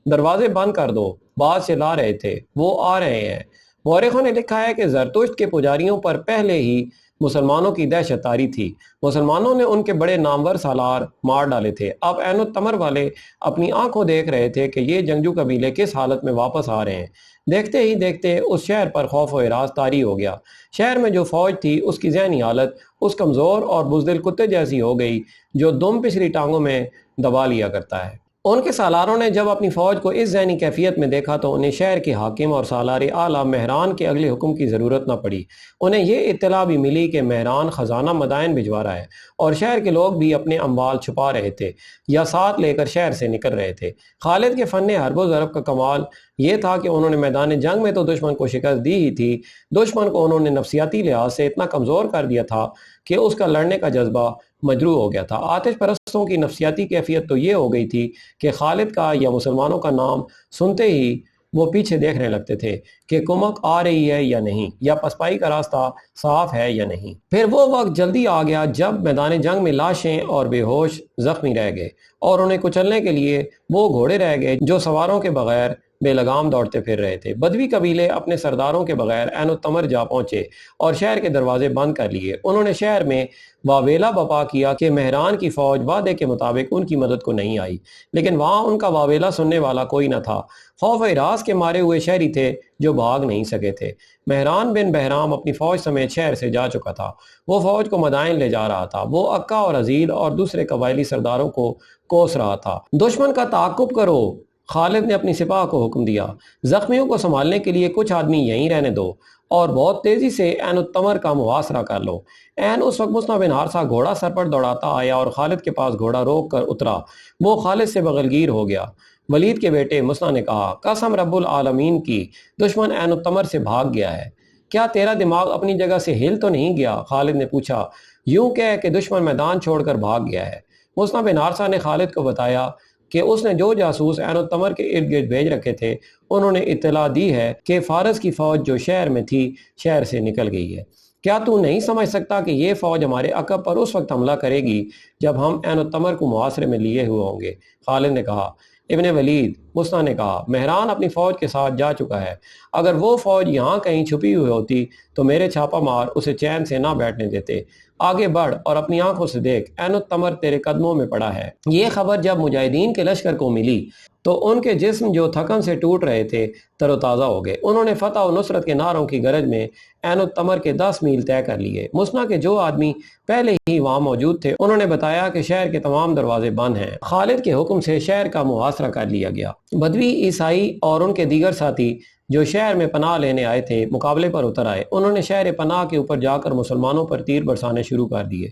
دروازے بند کر دو، بعض چلا رہے تھے، وہ آ رہے ہیں۔ مورخوں نے لکھا ہے کہ زرتشت کے پجاریوں پر پہلے ہی مسلمانوں کی دہشت طاری تھی۔ مسلمانوں نے ان کے بڑے نامور سالار مار ڈالے تھے۔ اب عین التمر والے اپنی آنکھوں دیکھ رہے تھے کہ یہ جنگجو قبیلے کس حالت میں واپس آ رہے ہیں۔ دیکھتے ہی دیکھتے اس شہر پر خوف و ہراس طاری ہو گیا۔ شہر میں جو فوج تھی اس کی ذہنی حالت اس کمزور اور بزدل کتے جیسی ہو گئی جو دم پچھلی ٹانگوں میں دبا لیا کرتا ہے۔ ان کے سالاروں نے جب اپنی فوج کو اس ذہنی کیفیت میں دیکھا تو انہیں شہر کے حاکم اور سالار اعلیٰ مہران کے اگلے حکم کی ضرورت نہ پڑی۔ انہیں یہ اطلاع بھی ملی کہ مہران خزانہ مدائن بھجوا رہا ہے اور شہر کے لوگ بھی اپنے اموال چھپا رہے تھے یا ساتھ لے کر شہر سے نکل رہے تھے۔ خالد کے فن حرب و ضرب کا کمال یہ تھا کہ انہوں نے میدان جنگ میں تو دشمن کو شکست دی ہی تھی، دشمن کو انہوں نے نفسیاتی لحاظ سے اتنا کمزور کر دیا تھا کہ اس کا لڑنے کا جذبہ مجروح ہو گیا تھا۔ آتش پرستوں کی نفسیاتی کیفیت تو یہ ہو گئی تھی کہ خالد کا یا مسلمانوں کا نام سنتے ہی وہ پیچھے دیکھنے لگتے تھے کہ کمک آ رہی ہے یا نہیں، یا پسپائی کا راستہ صاف ہے یا نہیں۔ پھر وہ وقت جلدی آ گیا جب میدان جنگ میں لاشیں اور بے ہوش زخمی رہ گئے اور انہیں کچلنے کے لیے وہ گھوڑے رہ گئے جو سواروں کے بغیر بے لگام دوڑتے پھر رہے تھے۔ بدوی قبیلے اپنے سرداروں کے بغیر عین التمر جا پہنچے اور شہر کے دروازے بند کر لیے۔ انہوں نے شہر میں واویلا بپا کیا کہ مہران کی فوج وعدے کے مطابق ان کی مدد کو نہیں آئی، لیکن وہاں ان کا واویلا سننے والا کوئی نہ تھا۔ خوف و ہراس کے مارے ہوئے شہری تھے جو بھاگ نہیں سکے تھے۔ مہران بن بہرام اپنی فوج سمیت شہر سے جا چکا تھا۔ وہ فوج کو مدائن لے جا رہا تھا۔ وہ اکا اور عزیل اور دوسرے قبائلی سرداروں کو کوس رہا تھا۔ دشمن کا تعاقب کرو، خالد نے اپنی سپاہ کو حکم دیا۔ زخمیوں کو سنبھالنے کے لیے کچھ آدمی یہیں رہنے دو اور بہت تیزی سے عین التمر کا محاصرہ کر لو۔ عین اس وقت مصنع بن حارثہ گھوڑا سر پر دوڑاتا آیا اور خالد کے پاس گھوڑا روک کر اترا۔ وہ خالد سے بغلگیر ہو گیا۔ ولید کے بیٹے مصنع نے کہا قسم رب العالمین کی، دشمن عین التمر سے بھاگ گیا ہے۔ کیا تیرا دماغ اپنی جگہ سے ہل تو نہیں گیا؟ خالد نے پوچھا۔ یوں کہہ کہ دشمن میدان چھوڑ کر بھاگ گیا ہے۔ مصنع بن حارثہ نے خالد کو بتایا کہ اس نے جو جاسوس عین التمر کے ارد گرد بھیج رکھے تھے انہوں نے اطلاع دی ہے کہ فارس کی فوج جو شہر میں تھی شہر سے نکل گئی ہے۔ کیا تو نہیں سمجھ سکتا کہ یہ فوج ہمارے عقب پر اس وقت حملہ کرے گی جب ہم عین التمر کو محاصرے میں لیے ہوئے ہوں گے؟ خالد نے کہا۔ ابن ولید، مصنع نے کہا، مہران اپنی فوج کے ساتھ جا چکا ہے۔ اگر وہ فوج یہاں کہیں چھپی ہوئی ہوتی تو میرے چھاپا مار اسے چین سے نہ بیٹھنے دیتے۔ آگے بڑھ اور اپنی آنکھوں سے دیکھ، عین التمر تیرے قدموں میں پڑا ہے۔ یہ خبر جب مجاہدین کے لشکر کو ملی تو ان کے جسم جو تھکن سے ٹوٹ رہے تھے تر و تازہ ہو گئے۔ انہوں نے فتح و نصرت کے نعروں کی گرج میں عین التمر کے 10 میل طے کر لیے۔ مصنع کے جو آدمی پہلے ہی وہاں موجود تھے انہوں نے بتایا کہ شہر کے تمام دروازے بند ہیں۔ خالد کے حکم سے شہر کا محاصرہ کر لیا گیا۔ بدوی، عیسائی اور ان کے دیگر ساتھی جو شہر میں پناہ لینے آئے تھے مقابلے پر اتر آئے۔ انہوں نے شہر پناہ کے اوپر جا کر مسلمانوں پر تیر برسانے شروع کر دیے۔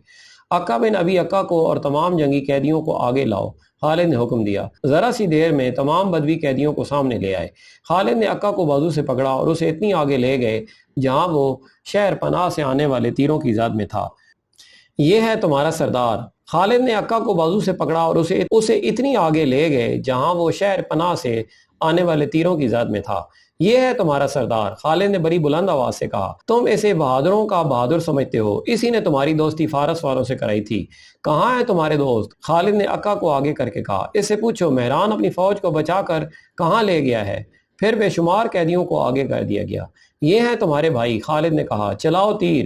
عقا بن ابی عقا کو اور تمام جنگی قیدیوں کو آگے لاؤ۔ خالد نے حکم دیا۔ ذرا سی دیر میں تمام بدوی قیدیوں کو سامنے لے آئے۔ خالد نے عقا کو بازو سے پکڑا اور اسے اتنی آگے لے گئے جہاں وہ شہر پناہ سے آنے والے تیروں کی زد میں تھا۔ یہ ہے تمہارا سردار۔ خالد نے عقا کو بازو سے پکڑا اور اسے اتنی آگے لے گئے جہاں وہ شہر پناہ سے آنے والے تیروں کی زد میں تھا۔ یہ ہے تمہارا سردار۔ خالد نے بڑی بلند آواز سے کہا، تم اسے بہادروں کا بہادر سمجھتے ہو، اسی نے تمہاری دوستی فارس والوں سے کرائی تھی۔ کہاں ہیں تمہارے دوست؟ خالد نے عقا کو آگے کر کے کہا، اس سے پوچھو مہران اپنی فوج کو بچا کر کہاں لے گیا ہے؟ پھر بے شمار قیدیوں کو آگے کر دیا گیا۔ یہ ہیں تمہارے بھائی۔ خالد نے کہا، چلاؤ تیر۔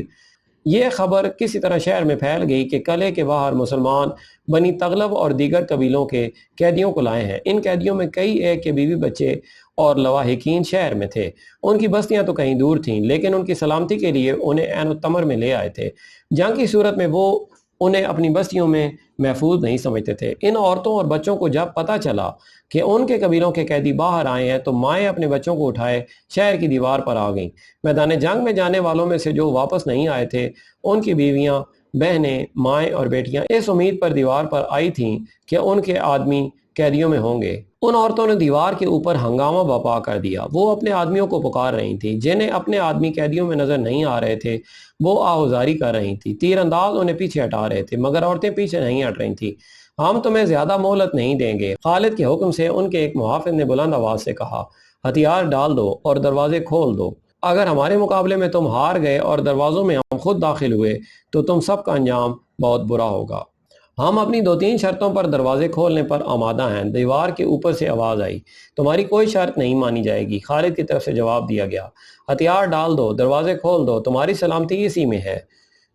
یہ خبر کسی طرح شہر میں پھیل گئی کہ قلعے کے باہر مسلمان بنی تغلب اور دیگر قبیلوں کے قیدیوں کو لائے ہیں۔ ان قیدیوں میں کئی ایک کے بیوی بچے اور لواحقین شہر میں تھے۔ ان کی بستیاں تو کہیں دور تھیں، لیکن ان کی سلامتی کے لیے انہیں عین التمر میں لے آئے تھے۔ جنگ کی صورت میں وہ انہیں اپنی بستیوں میں محفوظ نہیں سمجھتے تھے۔ ان عورتوں اور بچوں کو جب پتہ چلا کہ ان کے قبیلوں کے قیدی باہر آئے ہیں تو مائیں اپنے بچوں کو اٹھائے شہر کی دیوار پر آ گئیں۔ میدان جنگ میں جانے والوں میں سے جو واپس نہیں آئے تھے ان کی بیویاں، بہنیں، مائیں اور بیٹیاں اس امید پر دیوار پر آئی تھیں کہ ان کے آدمی قیدیوں میں ہوں گے۔ ان عورتوں نے دیوار کے اوپر ہنگامہ برپا کر دیا۔ وہ اپنے آدمیوں کو پکار رہی تھیں۔ جنہیں اپنے آدمی قیدیوں میں نظر نہیں آ رہے تھے وہ آہوزاری کر رہی تھیں۔ تیر انداز انہیں پیچھے ہٹا رہے تھے مگر عورتیں پیچھے نہیں ہٹ رہی تھیں۔ ہم تمہیں زیادہ مہلت نہیں دیں گے۔ خالد کے حکم سے ان کے ایک محافظ نے بلند آواز سے کہا، ہتھیار ڈال دو اور دروازے کھول دو۔ اگر ہمارے مقابلے میں تم ہار گئے اور دروازوں میں ہم خود داخل ہوئے تو تم سب کا انجام بہت برا ہوگا۔ ہم اپنی 2-3 شرطوں پر دروازے کھولنے پر آمادہ ہیں۔ دیوار کے اوپر سے آواز آئی، تمہاری کوئی شرط نہیں مانی جائے گی۔ خالد کی طرف سے جواب دیا گیا، ہتھیار ڈال دو، دروازے کھول دو، تمہاری سلامتی اسی میں ہے۔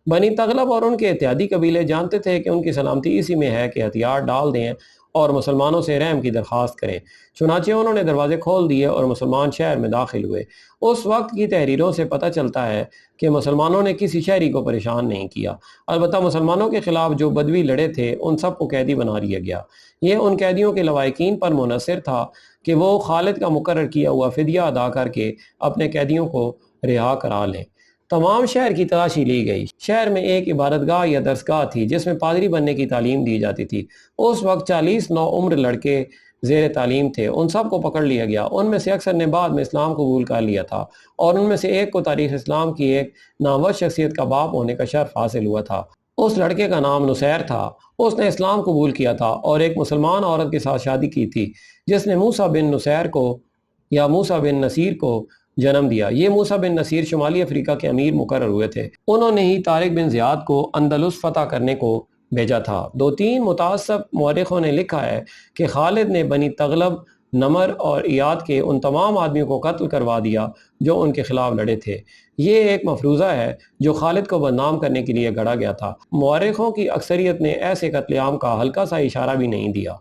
بنی تغلب اور ان کے اتحادی قبیلے جانتے تھے کہ ان کی سلامتی اسی میں ہے کہ ہتھیار ڈال دیں اور مسلمانوں سے رحم کی درخواست کریں۔ چنانچہ انہوں نے دروازے کھول دیے اور مسلمان شہر میں داخل ہوئے۔ اس وقت کی تحریروں سے پتہ چلتا ہے کہ مسلمانوں نے کسی شہری کو پریشان نہیں کیا۔ البتہ مسلمانوں کے خلاف جو بدوی لڑے تھے ان سب کو قیدی بنا لیا گیا۔ یہ ان قیدیوں کے لواحقین پر منحصر تھا کہ وہ خالد کا مقرر کیا ہوا فدیہ ادا کر کے اپنے قیدیوں کو رہا کرا لیں۔ تمام شہر کی تلاشی لی گئی۔ شہر میں ایک عبادتگاہ یا درسگاہ تھی جس میں پادری بننے کی تعلیم دی جاتی تھی۔ اس وقت 40 نوعمر لڑکے زیر تعلیم تھے۔ ان سب کو پکڑ لیا گیا۔ ان میں سے اکثر نے بعد میں اسلام قبول کر لیا تھا اور ان میں سے ایک کو تاریخ اسلام کی ایک نامور شخصیت کا باپ ہونے کا شرف حاصل ہوا تھا۔ اس لڑکے کا نام نصیر تھا۔ اس نے اسلام قبول کیا تھا اور ایک مسلمان عورت کے ساتھ شادی کی تھی جس نے موسیٰ بن نصیر کو یا موسیٰ بن نصیر کو جنم دیا۔ یہ موسیٰ بن نصیر شمالی افریقہ کے امیر مقرر ہوئے تھے۔ انہوں نے ہی طارق بن زیاد کو اندلس فتح کرنے کو بھیجا تھا۔ 2-3 متعصب مورخوں نے لکھا ہے کہ خالد نے بنی تغلب، نمر اور ایاد کے ان تمام آدمیوں کو قتل کروا دیا جو ان کے خلاف لڑے تھے۔ یہ ایک مفروضہ ہے جو خالد کو بدنام کرنے کے لیے گھڑا گیا تھا۔ مورخوں کی اکثریت نے ایسے قتل عام کا ہلکا سا اشارہ بھی نہیں دیا۔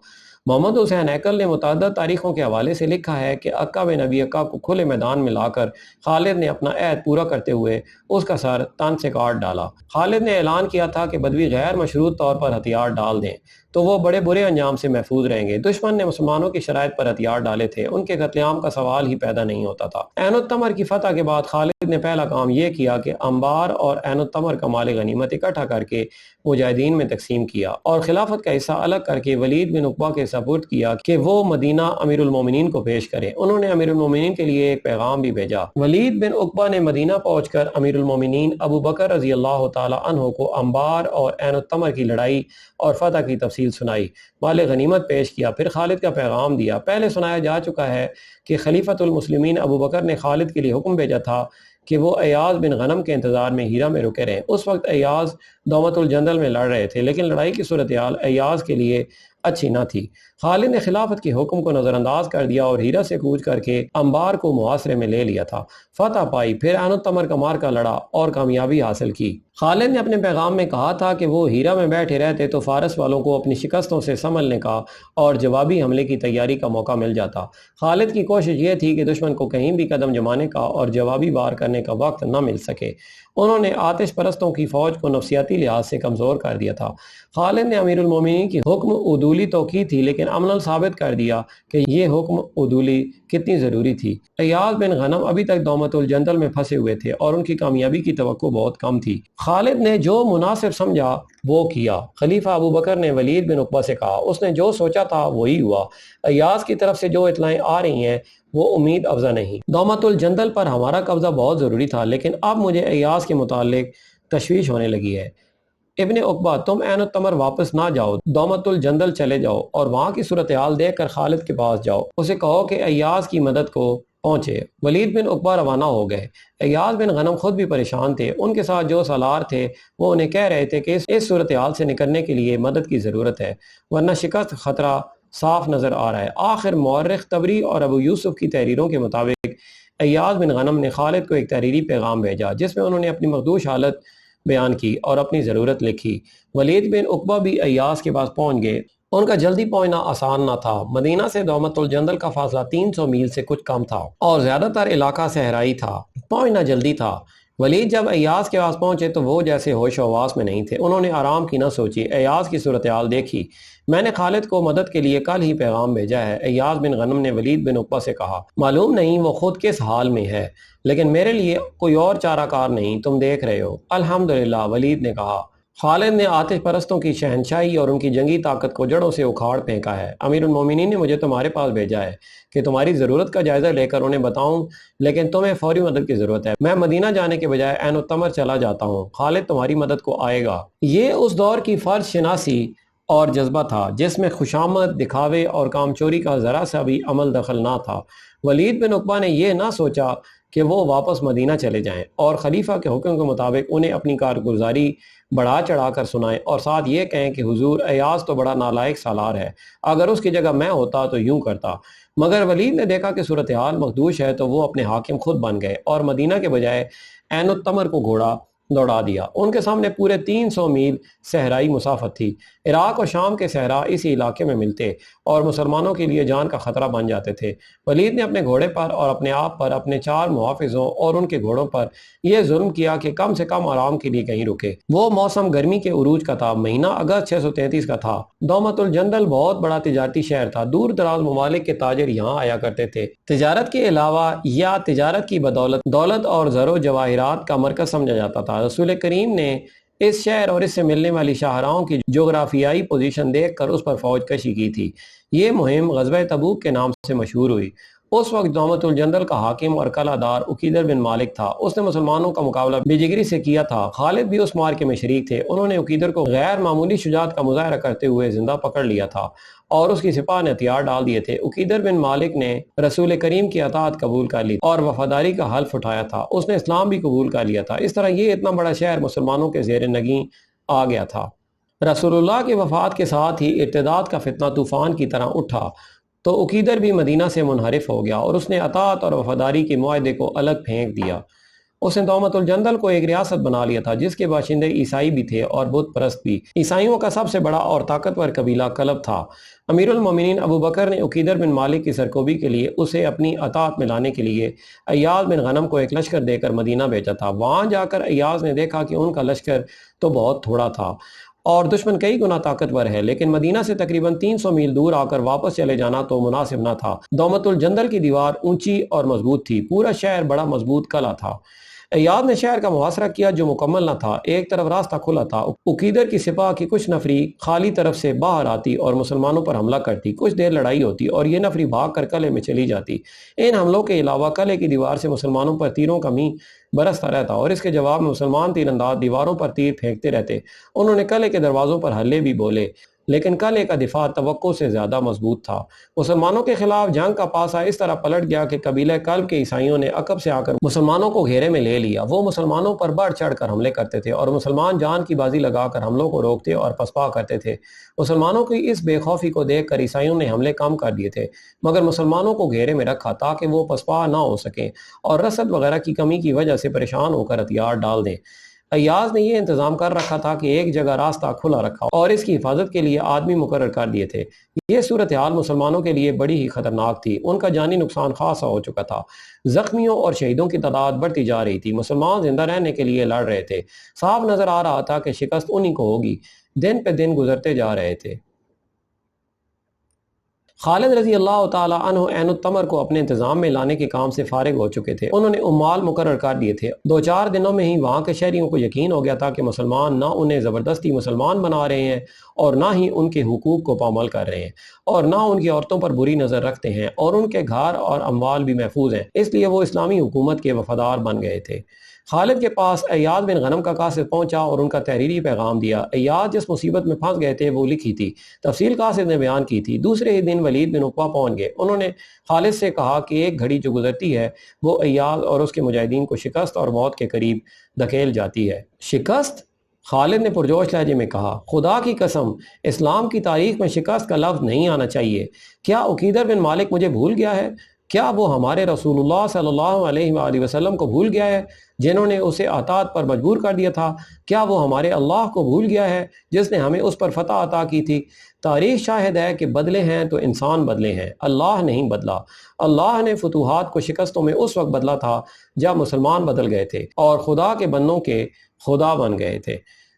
محمد حسین ہیکل نے متعدد تاریخوں کے حوالے سے لکھا ہے کہ عقا بن ابی عقا کو کھلے میدان میں لا کر خالد نے اپنا عہد پورا کرتے ہوئے اس کا سر تن سے کاٹ ڈالا۔ خالد نے اعلان کیا تھا کہ بدوی غیر مشروط طور پر ہتھیار ڈال دیں تو وہ بڑے برے انجام سے محفوظ رہیں گے۔ دشمن نے مسلمانوں کی شرائط پر ہتھیار ڈالے تھے، ان کے قتل عام کا سوال ہی پیدا نہیں ہوتا تھا۔ عین التمر کی فتح کے بعد خالد نے پہلا کام یہ کیا کہ انبار اور عین التمر کا مال غنیمت اکٹھا کر کے مجاہدین میں تقسیم کیا اور خلافت کا حصہ الگ کر کے ولید بن عقبہ کے سپرد کیا کہ وہ مدینہ امیر المومنین کو پیش کریں۔ انہوں نے امیر المومنین کے لیے ایک پیغام بھی بھیجا۔ ولید بن عقبہ نے مدینہ پہنچ کر امیر المومنین ابو بکر رضی اللہ تعالی عنہ کو انبار اور عین التمر کی لڑائی اور فتح کی تفصیل سنائی، مال غنیمت پیش کیا، پھر خالد کا پیغام دیا۔ پہلے سنایا جا چکا ہے کہ خلیفۃ المسلمین ابو بکر نے خالد کے لیے حکم بھیجا تھا کہ وہ ایاز بن غنم کے انتظار میں ہیرا میں رکے رہیں۔ اس وقت ایاز دومت الجندل میں لڑ رہے تھے، لیکن لڑائی کی صورتحال ایاز کے لیے اچھی نہ تھی۔ خالد نے خلافت کے حکم کو نظر انداز کر دیا اور ہیرا سے کوچ کر کے انبار کو محاصرے میں لے لیا تھا، فتح پائی، پھر عین التمر کا مارکا لڑا اور کامیابی حاصل کی۔ خالد نے اپنے پیغام میں کہا تھا کہ وہ ہیرا میں بیٹھے رہتے تو فارس والوں کو اپنی شکستوں سے سنبھلنے کا اور جوابی حملے کی تیاری کا موقع مل جاتا۔ خالد کی کوشش یہ تھی کہ دشمن کو کہیں بھی قدم جمانے کا اور جوابی وار کرنے کا وقت نہ مل سکے۔ انہوں نے آتش پرستوں کی فوج کو نفسیاتی لحاظ سے کمزور کر دیا تھا۔ خالد نے امیر المومنین کی حکم عدولی تو کی تھی، لیکن عملاً ثابت کر دیا کہ یہ حکم عدولی کتنی ضروری تھی۔ ایاز بن غنم ابھی تک دومت الجندل میں پھنسے ہوئے تھے اور ان کی کامیابی کی توقع بہت کم تھی۔ خالد نے جو مناسب سمجھا وہ کیا۔ خلیفہ ابو بکر نے ولید بن عقبہ سے کہا، اس نے جو سوچا تھا وہی ہوا۔ ایاز کی طرف سے جو اطلاعیں آ رہی ہیں وہ امید افزا نہیں۔ دومت الجندل پر ہمارا قبضہ بہت ضروری تھا، لیکن اب مجھے ایاز کے متعلق تشویش ہونے لگی ہے۔ ابن عقبہ، تم عین التمر واپس نہ جاؤ، دومت الجندل چلے جاؤ اور وہاں کی صورتحال دیکھ کر خالد کے پاس جاؤ، اسے کہو کہ ایاز کی مدد کو پہنچے۔ ولید بن عقبہ روانہ ہو گئے۔ ایاز بن غنم خود بھی پریشان تھے، ان کے ساتھ جو سالار تھے وہ انہیں کہہ رہے تھے کہ اس صورتحال سے نکلنے کے لیے مدد کی ضرورت ہے، ورنہ شکست خطرہ صاف نظر آ رہا ہے۔ آخر مورخ طبری اور ابو یوسف کی تحریروں کے مطابق ایاز بن غنم نے خالد کو ایک تحریری پیغام بھیجا جس میں انہوں نے اپنی مخدوش حالت بیان کی اور اپنی ضرورت لکھی۔ ولید بن عقبہ بھی ایاز کے پاس پہنچ گئے۔ ان کا جلدی پہنچنا آسان نہ تھا۔ مدینہ سے دومت الجندل کا فاصلہ 300 میل سے کچھ کم تھا اور زیادہ تر علاقہ صحرائی تھا، پہنچنا جلدی تھا۔ ولید جب ایاز کے پاس پہنچے تو وہ جیسے ہوش و حواس میں نہیں تھے۔ انہوں نے آرام کی نہ سوچی، ایاز کی صورتحال دیکھی۔ میں نے خالد کو مدد کے لیے کل ہی پیغام بھیجا ہے، ایاز بن غنم نے ولید بن عقبہ سے کہا۔ معلوم نہیں وہ خود کس حال میں ہے، لیکن میرے لیے کوئی اور چارہ کار نہیں، تم دیکھ رہے ہو۔ الحمدللہ، ولید نے کہا۔ خالد نے آتش پرستوں کی شہنشاہی اور ان کی جنگی طاقت کو جڑوں سے اکھاڑ پھینکا ہے۔ امیر المومنین نے مجھے تمہارے پاس بھیجا ہے کہ تمہاری ضرورت کا جائزہ لے کر انہیں بتاؤں، لیکن تمہیں فوری مدد کی ضرورت ہے۔ میں مدینہ جانے کے بجائے عین التمر چلا جاتا ہوں، خالد تمہاری مدد کو آئے گا۔ یہ اس دور کی فرض شناسی اور جذبہ تھا جس میں خوشامد، دکھاوے اور کام چوری کا ذرا سا بھی عمل دخل نہ تھا۔ ولید بن عقبہ نے یہ نہ سوچا کہ وہ واپس مدینہ چلے جائیں اور خلیفہ کے حکم کے مطابق انہیں اپنی کارگزاری بڑھا چڑھا کر سنائیں اور ساتھ یہ کہیں کہ حضور، ایاز تو بڑا نالائق سالار ہے، اگر اس کی جگہ میں ہوتا تو یوں کرتا۔ مگر ولید نے دیکھا کہ صورتحال مخدوش ہے تو وہ اپنے حاکم خود بن گئے اور مدینہ کے بجائے عین التمر کو گھوڑا دوڑا دیا۔ ان کے سامنے پورے 300 میل صحرائی مسافت تھی۔ عراق اور شام کے صحرا اسی علاقے میں ملتے اور مسلمانوں کے لیے جان کا خطرہ بن جاتے تھے۔ ولید نے اپنے گھوڑے پر اور اپنے آپ پر، اپنے 4 محافظوں اور ان کے گھوڑوں پر یہ ظلم کیا کہ کم سے کم آرام کے لیے کہیں رکے۔ وہ موسم گرمی کے عروج کا تھا، مہینہ اگست 633 کا تھا۔ دومت الجندل بہت بڑا تجارتی شہر تھا، دور دراز ممالک کے تاجر یہاں آیا کرتے تھے۔ تجارت کے علاوہ یا تجارت کی بدولت دولت اور زر و جواہرات کا مرکز سمجھا جاتا تھا۔ رسول کریم نے اس شہر اور اس سے ملنے والی شاہراہوں کی جغرافیائی پوزیشن دیکھ کر اس پر فوج کشی کی تھی۔ یہ مہم غزوہ تبوک کے نام سے مشہور ہوئی۔ اس وقت دومت الجندل کا حاکم اور قلعہ دار عقیدر بن مالک تھا۔ اس نے مسلمانوں کا مقابلہ بے جگری سے کیا تھا۔ خالد بھی اس معرکے میں شریک تھے۔ انہوں نے عقیدر کو غیر معمولی شجاعت کا مظاہرہ کرتے ہوئے زندہ پکڑ لیا تھا اور اس کی سپاہ نے ہتھیار ڈال دیے تھے۔ عقیدر بن مالک نے رسول کریم کی اطاعت قبول کر لی اور وفاداری کا حلف اٹھایا تھا۔ اس نے اسلام بھی قبول کر لیا تھا۔ اس طرح یہ اتنا بڑا شہر مسلمانوں کے زیر نگیں آ گیا تھا۔ رسول اللہ کی وفات کے ساتھ ہی ارتداد کا فتنہ طوفان کی طرح اٹھا تو عقیدر بھی مدینہ سے منحرف ہو گیا اور اس نے اطاعت اور وفاداری کے معاہدے کو الگ پھینک دیا۔ اس نے دومت الجندل کو ایک ریاست بنا لیا تھا جس کے باشندے عیسائی بھی تھے اور بت پرست بھی۔ عیسائیوں کا سب سے بڑا اور طاقتور قبیلہ کلب تھا۔ امیر المومنین ابو بکر نے عقیدر بن مالک کی سرکوبی کے لیے اسے اپنی اطاعت میں لانے کے لیے ایاز بن غنم کو ایک لشکر دے کر مدینہ بھیجا تھا۔ وہاں جا کر ایاز نے دیکھا کہ ان کا لشکر تو بہت تھوڑا تھا اور دشمن کئی گنا طاقتور ہے، لیکن مدینہ سے تقریباً 300 میل دور آ کر واپس چلے جانا تو مناسب نہ تھا۔ دومت الجندل کی دیوار اونچی اور مضبوط تھی، پورا شہر بڑا مضبوط قلعہ تھا۔ ایاز نے شہر کا محاصرہ کیا جو مکمل نہ تھا۔ ایک طرف راستہ کھلا تھا، عقیدر کی سپاہ کی کچھ نفری خالی طرف سے باہر آتی اور مسلمانوں پر حملہ کرتی، کچھ دیر لڑائی ہوتی اور یہ نفری بھاگ کر قلعے میں چلی جاتی۔ ان حملوں کے علاوہ قلعے کی دیوار سے مسلمانوں پر تیروں کا مینہ برستا رہتا اور اس کے جواب میں مسلمان تیر انداز دیواروں پر تیر پھینکتے رہتے۔ انہوں نے قلعے کے دروازوں پر حلے بھی بولے، لیکن قلعے کا دفاع توقع سے زیادہ مضبوط تھا۔ مسلمانوں کے خلاف جنگ کا پاسا اس طرح پلٹ گیا کہ قبیلہ کلب کے عیسائیوں نے عقب سے آ کر مسلمانوں کو گھیرے میں لے لیا۔ وہ مسلمانوں پر بڑھ چڑھ کر حملے کرتے تھے اور مسلمان جان کی بازی لگا کر حملوں کو روکتے اور پسپا کرتے تھے۔ مسلمانوں کی اس بے خوفی کو دیکھ کر عیسائیوں نے حملے کم کر دیے تھے، مگر مسلمانوں کو گھیرے میں رکھا تاکہ وہ پسپا نہ ہو سکیں اور رسد وغیرہ کی کمی کی وجہ سے پریشان ہو کر ہتھیار ڈال دیں۔ ایاز نے یہ انتظام کر رکھا تھا کہ ایک جگہ راستہ کھلا رکھا اور اس کی حفاظت کے لیے آدمی مقرر کر دیے تھے۔ یہ صورتحال مسلمانوں کے لیے بڑی ہی خطرناک تھی۔ ان کا جانی نقصان خاصا ہو چکا تھا، زخمیوں اور شہیدوں کی تعداد بڑھتی جا رہی تھی۔ مسلمان زندہ رہنے کے لیے لڑ رہے تھے، صاف نظر آ رہا تھا کہ شکست انہی کو ہوگی۔ دن پہ دن گزرتے جا رہے تھے۔ خالد رضی اللہ تعالیٰ عنہ عین التمر کو اپنے انتظام میں لانے کے کام سے فارغ ہو چکے تھے۔ انہوں نے عمال مقرر کر دیے تھے۔ 2-4 دنوں میں ہی وہاں کے شہریوں کو یقین ہو گیا تھا کہ مسلمان نہ انہیں زبردستی مسلمان بنا رہے ہیں اور نہ ہی ان کے حقوق کو پامال کر رہے ہیں اور نہ ان کی عورتوں پر بری نظر رکھتے ہیں اور ان کے گھر اور اموال بھی محفوظ ہیں، اس لیے وہ اسلامی حکومت کے وفادار بن گئے تھے۔ خالد کے پاس ایاد بن غنم کا قاصد پہنچا اور ان کا تحریری پیغام دیا۔ ایاد جس مصیبت میں پھنس گئے تھے وہ لکھی تھی، تفصیل قاصد نے بیان کی تھی۔ دوسرے ہی دن ولید بن عقبہ پہنچ گئے۔ انہوں نے خالد سے کہا کہ ایک گھڑی جو گزرتی ہے وہ ایاد اور اس کے مجاہدین کو شکست اور موت کے قریب دھکیل جاتی ہے۔ شکست؟ خالد نے پرجوش لہجے میں کہا، خدا کی قسم اسلام کی تاریخ میں شکست کا لفظ نہیں آنا چاہیے۔ کیا عقیدر بن مالک مجھے بھول گیا ہے؟ کیا وہ ہمارے رسول اللہ صلی اللہ علیہ وآلہ وسلم کو بھول گیا ہے جنہوں نے اسے اطاعت پر مجبور کر دیا تھا؟ کیا وہ ہمارے اللہ کو بھول گیا ہے جس نے ہمیں اس پر فتح عطا کی تھی؟ تاریخ شاہد ہے کہ بدلے ہیں تو انسان بدلے ہیں، اللہ نہیں بدلا۔ اللہ نے فتوحات کو شکستوں میں اس وقت بدلا تھا جب مسلمان بدل گئے تھے اور خدا کے بندوں کے خدا بن گئے تھے۔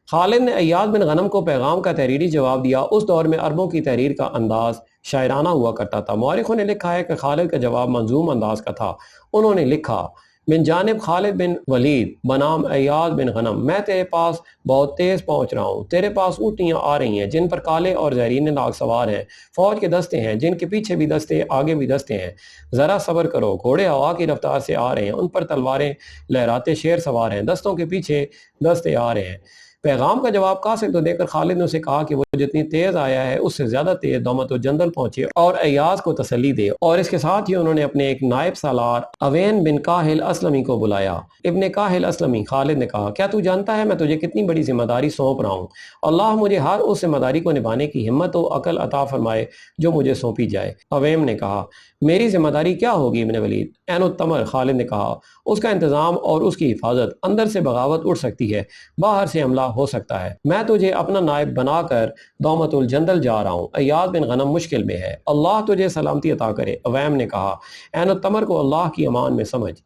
خالد نے ایاد بن غنم کو پیغام کا تحریری جواب دیا۔ اس دور میں عربوں کی تحریر کا انداز شاعرانہ ہوا کرتا تھا۔ مورخوں نے لکھا ہے کہ خالد کا جواب منظوم انداز کا تھا۔ انہوں نے لکھا، من جانب خالد بن ولید بنام ایاد بن غنم، میں تیرے پاس بہت تیز پہنچ رہا ہوں۔ تیرے پاس اونٹنیاں آ رہی ہیں جن پر کالے اور زہریلے ناگ سوار ہیں، فوج کے دستے ہیں جن کے پیچھے بھی دستے آگے بھی دستے ہیں۔ ذرا صبر کرو، گھوڑے ہوا کی رفتار سے آ رہے ہیں، ان پر تلواریں لہراتے شیر سوار ہیں، دستوں کے پیچھے دستے آ رہے ہیں۔ پیغام کا جواب قاصد کو دے کر خالد نے اسے کہا کہ وہ جتنی تیز آیا ہے اس سے زیادہ تیز دومت الجندل پہنچے اور ایاز کو تسلی دے، اور اس کے ساتھ ہی انہوں نے اپنے ایک نائب سالار اوین بن کاہل اسلمی کو بلایا۔ ابن کاہل اسلمی، خالد نے کہا، کیا تو جانتا ہے میں تجھے کتنی بڑی ذمہ داری سونپ رہا ہوں؟ اللہ مجھے ہر اس ذمہ داری کو نبھانے کی ہمت و عقل عطا فرمائے جو مجھے سونپی جائے۔ اویم نے کہا، میری ذمہ داری کیا ہوگی ابن ولید؟ عین التمر، خالد نے کہا، اس کا انتظام اور اس کی حفاظت۔ اندر سے بغاوت اٹھ سکتی ہے، باہر سے حملہ ہو سکتا ہے۔ میں تجھے اپنا نائب بنا کر دومت الجندل جا رہا ہوں۔ ایاد بن غنم مشکل میں ہے، اللہ تجھے سلامتی عطا کرے۔ اویم نے کہا، عین التمر کو اللہ کی امان میں سمجھ۔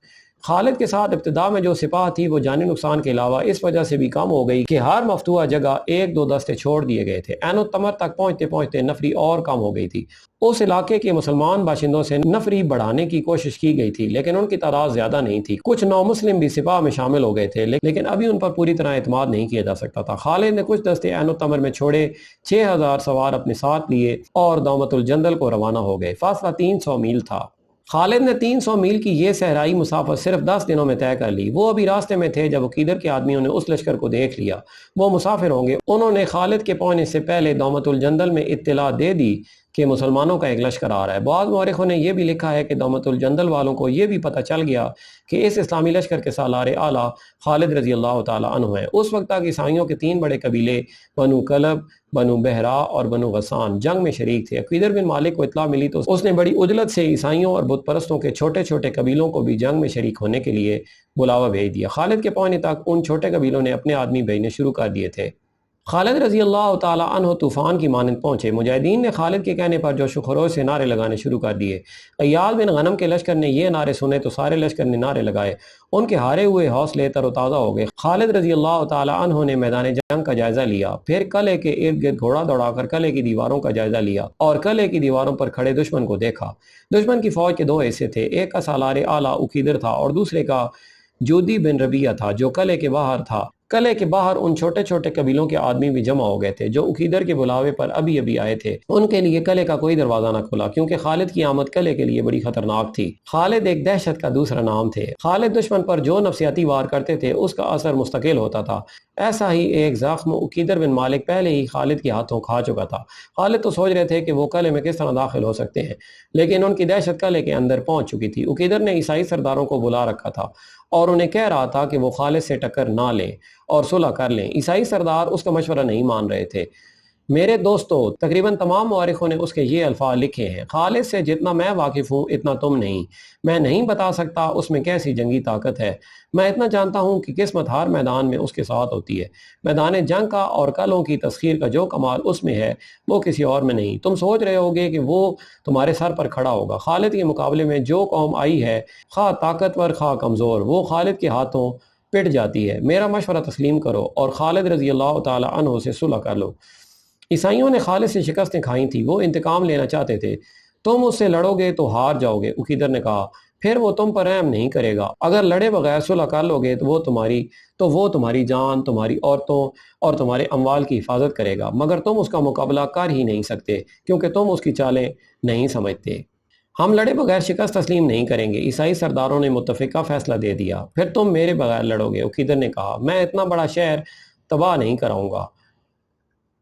خالد کے ساتھ ابتدا میں جو سپاہ تھی وہ جانی نقصان کے علاوہ اس وجہ سے بھی کم ہو گئی کہ ہر مفتوحہ جگہ 1-2 دستے چھوڑ دیے گئے تھے۔ عین التمر تک پہنچتے پہنچتے نفری اور کم ہو گئی تھی۔ اس علاقے کے مسلمان باشندوں سے نفری بڑھانے کی کوشش کی گئی تھی لیکن ان کی تعداد زیادہ نہیں تھی۔ کچھ نو مسلم بھی سپاہ میں شامل ہو گئے تھے لیکن ابھی ان پر پوری طرح اعتماد نہیں کیا جا سکتا تھا۔ خالد نے کچھ دستے عین التمر میں چھوڑے، 6000 سوار اپنے ساتھ لیے اور دومت الجندل کو روانہ ہو گئے۔ فاصلہ 300 میل تھا۔ خالد نے 300 میل کی یہ صحرائی مسافت صرف 10 دنوں میں طے کر لی۔ وہ ابھی راستے میں تھے جب عقیدر کے آدمیوں نے اس لشکر کو دیکھ لیا۔ وہ مسافر ہوں گے۔ انہوں نے خالد کے پہنچنے سے پہلے دومت الجندل میں اطلاع دے دی کہ مسلمانوں کا ایک لشکر آ رہا ہے۔ بعض مورخوں نے یہ بھی لکھا ہے کہ دومت الجندل والوں کو یہ بھی پتہ چل گیا کہ اس اسلامی لشکر کے سالار اعلیٰ خالد رضی اللہ تعالیٰ عنہ ہیں۔ اس وقت تک عیسائیوں کے 3 بڑے قبیلے بنو کلب، بنو بہرا اور بنو غسان جنگ میں شریک تھے۔ عقیدر بن مالک کو اطلاع ملی تو اس نے بڑی عجلت سے عیسائیوں اور بت پرستوں کے چھوٹے چھوٹے قبیلوں کو بھی جنگ میں شریک ہونے کے لیے بلاوا بھیج دیا۔ خالد کے پہنچنے تک ان چھوٹے قبیلوں نے اپنے آدمی بھیجنے شروع کر دیے تھے۔ خالد رضی اللہ تعالیٰ عنہ طوفان کی مانند پہنچے۔ مجاہدین نے خالد کے کہنے پر جوش و خروش سے نعرے لگانے شروع کر دیے۔ ایاد بن غنم کے لشکر نے یہ نعرے سنے تو سارے لشکر نے نعرے لگائے۔ ان کے ہارے ہوئے حوصلے تر و تازہ ہو گئے۔ خالد رضی اللہ تعالیٰ عنہ نے میدان جنگ کا جائزہ لیا، پھر قلعے کے ارد گرد گھوڑا دوڑا کر قلعے کی دیواروں کا جائزہ لیا اور قلعے کی دیواروں پر کھڑے دشمن کو دیکھا۔ دشمن کی فوج کے 2 حصے تھے، ایک کا سالار اعلیٰ عقیدر تھا اور دوسرے کا جودی بن ربیہ تھا جو قلعے کے باہر تھا۔ قلعے کے باہر ان چھوٹے چھوٹے قبیلوں کے آدمی بھی جمع ہو گئے تھے جو عقیدر کے بلاوے پر ابھی ابھی آئے تھے۔ ان کے لیے قلعے کا کوئی دروازہ نہ کھلا کیونکہ خالد کی آمد قلعے کے لیے بڑی خطرناک تھی۔ خالد ایک دہشت کا دوسرا نام تھے۔ خالد دشمن پر جو نفسیاتی وار کرتے تھے اس کا اثر مستقل ہوتا تھا۔ ایسا ہی ایک زخم عقیدر بن مالک پہلے ہی خالد کے ہاتھوں کھا چکا تھا۔ خالد تو سوچ رہے تھے کہ وہ قلعے میں کس طرح داخل ہو سکتے ہیں لیکن ان کی دہشت قلعے کے اندر پہنچ چکی تھی۔ عقیدر نے عیسائی سرداروں کو بلا رکھا تھا اور انہیں کہہ رہا تھا کہ وہ خالد سے ٹکر نہ لیں اور صلح کر لیں۔ عیسائی سردار اس کا مشورہ نہیں مان رہے تھے۔ میرے دوستو، تقریباً تمام مورخوں نے اس کے یہ الفاظ لکھے ہیں، خالد سے جتنا میں واقف ہوں اتنا تم نہیں۔ میں نہیں بتا سکتا اس میں کیسی جنگی طاقت ہے، میں اتنا جانتا ہوں کہ قسمت ہر میدان میں اس کے ساتھ ہوتی ہے۔ میدان جنگ کا اور قلعوں کی تسخیر کا جو کمال اس میں ہے وہ کسی اور میں نہیں۔ تم سوچ رہے ہوگے کہ وہ تمہارے سر پر کھڑا ہوگا۔ خالد کے مقابلے میں جو قوم آئی ہے، خواہ طاقتور خواہ کمزور، وہ خالد کے ہاتھوں پٹ جاتی ہے۔ میرا مشورہ تسلیم کرو اور خالد رضی اللہ تعالی عنہ سے صلح کر لو۔ عیسائیوں نے خالد سے شکستیں کھائی تھیں، وہ انتقام لینا چاہتے تھے۔ تم اس سے لڑو گے تو ہار جاؤ گے۔ عقیدر نے کہا پھر وہ تم پر رحم نہیں کرے گا، اگر لڑے بغیر صلح کر لو گے تو وہ تمہاری جان، تمہاری عورتوں اور تمہارے اموال کی حفاظت کرے گا، مگر تم اس کا مقابلہ کر ہی نہیں سکتے کیونکہ تم اس کی چالیں نہیں سمجھتے۔ ہم لڑے بغیر شکست تسلیم نہیں کریں گے۔ عیسائی سرداروں نے متفقہ فیصلہ دے دیا۔ پھر تم میرے بغیر لڑو گے۔ عقیدر نے کہا میں اتنا بڑا شہر تباہ نہیں کراؤں گا۔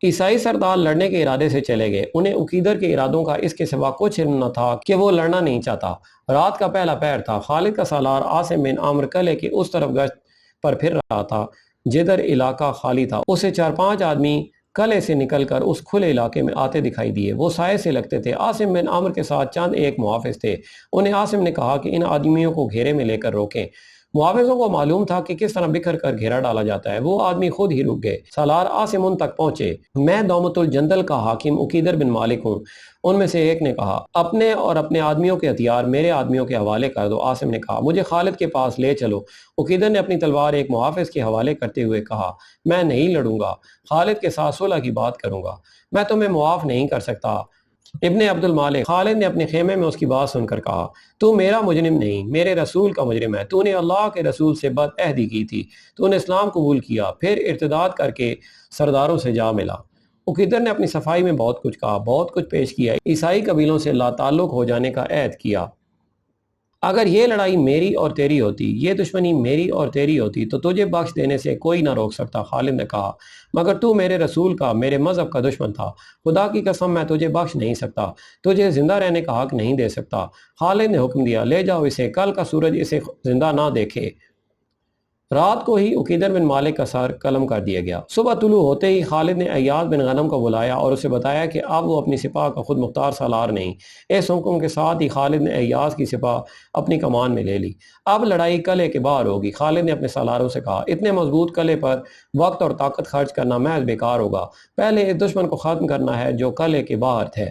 عیسائی سردار لڑنے کے ارادے سے چلے گئے۔ انہیں عقیدر کے ارادوں کا اس کے سوا کچھ علم نہ تھا کہ وہ لڑنا نہیں چاہتا۔ رات کا پہلا پہر تھا۔ خالد کا سالار عاصم بن عمرو قلعے کی اس طرف گشت پر پھر رہا تھا جدھر علاقہ خالی تھا۔ اسے 4-5 آدمی قلعے سے نکل کر اس کھلے علاقے میں آتے دکھائی دیے۔ وہ سائے سے لگتے تھے۔ عاصم بن عمرو کے ساتھ چند ایک محافظ تھے۔ انہیں عاصم نے کہا کہ ان آدمیوں کو گھیرے میں لے کر روکیں۔ محافظوں کو معلوم تھا کہ کس طرح بکھر کر گھیرا ڈالا جاتا ہے۔ وہ آدمی خود ہی رک گئے۔ سالار عاصم ان تک پہنچے۔ میں دومت الجندل کا حاکم عقیدر بن مالک ہوں، ان میں سے ایک نے کہا۔ اپنے اور اپنے آدمیوں کے ہتھیار میرے آدمیوں کے حوالے کر دو۔ عاصم نے کہا مجھے خالد کے پاس لے چلو۔ عقیدر نے اپنی تلوار ایک محافظ کے حوالے کرتے ہوئے کہا میں نہیں لڑوں گا، خالد کے ساتھ صلح کی بات کروں گا، میں تمہیں معاف نہیں کر سکتا۔ ابن عبد المالک خالد نے اپنے خیمے میں اس کی بات سن کر کہا تو میرا مجرم نہیں، میرے رسول کا مجرم ہے۔ تو نے اللہ کے رسول سے بد عہدی کی تھی، تو نے اسلام قبول کیا، پھر ارتداد کر کے سرداروں سے جا ملا۔ عقیدر نے اپنی صفائی میں بہت کچھ کہا، بہت کچھ پیش کیا، عیسائی قبیلوں سے لا تعلق ہو جانے کا عہد کیا۔ اگر یہ لڑائی میری اور تیری ہوتی، یہ دشمنی میری اور تیری ہوتی تو تجھے بخش دینے سے کوئی نہ روک سکتا۔ خالد نے کہا مگر تو میرے رسول کا، میرے مذہب کا دشمن تھا، خدا کی قسم میں تجھے بخش نہیں سکتا، تجھے زندہ رہنے کا حق نہیں دے سکتا۔ خالد نے حکم دیا لے جاؤ اسے، کل کا سورج اسے زندہ نہ دیکھے۔ رات کو ہی عقیدر بن مالک کا سر قلم کر دیا گیا۔ صبح طلوع ہوتے ہی خالد نے ایاز بن غنم کو بلایا اور اسے بتایا کہ اب وہ اپنی سپاہ کا خود مختار سالار نہیں۔ اس حکم کے ساتھ ہی خالد نے ایاز کی سپاہ اپنی کمان میں لے لی۔ اب لڑائی قلعے کے باہر ہوگی۔ خالد نے اپنے سالاروں سے کہا اتنے مضبوط قلعے پر وقت اور طاقت خرچ کرنا محض بیکار ہوگا، پہلے اس دشمن کو ختم کرنا ہے جو قلعے کے باہر تھے۔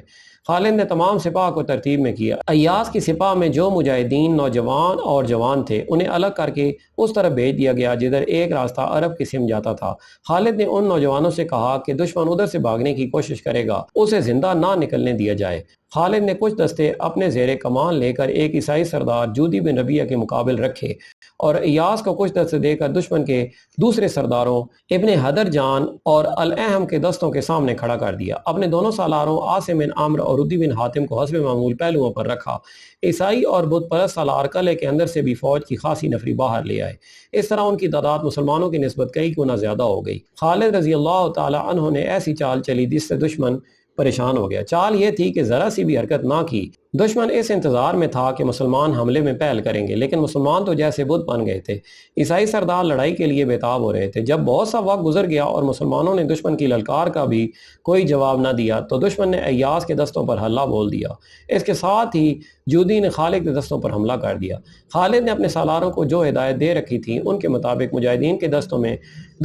خالد نے تمام سپاہ کو ترتیب میں کیا۔ ایاز کی سپاہ میں جو مجاہدین نوجوان اور جوان تھے انہیں الگ کر کے اس طرف بھیج دیا گیا جدھر ایک راستہ عرب کی سمت جاتا تھا۔ خالد نے ان نوجوانوں سے کہا کہ دشمن ادھر سے بھاگنے کی کوشش کرے گا، اسے زندہ نہ نکلنے دیا جائے۔ خالد نے کچھ دستے اپنے زیر کمان لے کر ایک عیسائی سردار جودی بن ربیعہ کے مقابل رکھے اور ایاز کو کچھ دستے دے کر دشمن کے دوسرے سرداروں ابن حدر جان اور الاحم کے دستوں کے سامنے کھڑا کر دیا۔ اپنے دونوں سالاروں عاصم بن عمرو اور ردی بن حاتم کو حسب معمول پہلوؤں پر رکھا۔ عیسائی اور بت پرست سالار قلعے کے اندر سے بھی فوج کی خاصی نفری باہر لے آئے۔ اس طرح ان کی تعداد مسلمانوں کی نسبت کئی گنا زیادہ ہو گئی۔ خالد رضی اللہ تعالی عنہ نے ایسی چال چلی جس سے دشمن پریشان ہو گیا۔ چال یہ تھی کہ ذرا سی بھی حرکت نہ کی۔ دشمن اس انتظار میں تھا کہ مسلمان حملے میں پہل کریں گے، لیکن مسلمان تو جیسے بت بن گئے تھے۔ عیسائی سردار لڑائی کے لیے بےتاب ہو رہے تھے۔ جب بہت سا وقت گزر گیا اور مسلمانوں نے دشمن کی للکار کا بھی کوئی جواب نہ دیا تو دشمن نے ایاز کے دستوں پر حملہ بول دیا۔ اس کے ساتھ ہی جودی نے خالد کے دستوں پر حملہ کر دیا۔ خالد نے اپنے سالاروں کو جو ہدایت دے رکھی تھی ان کے مطابق مجاہدین کے دستوں میں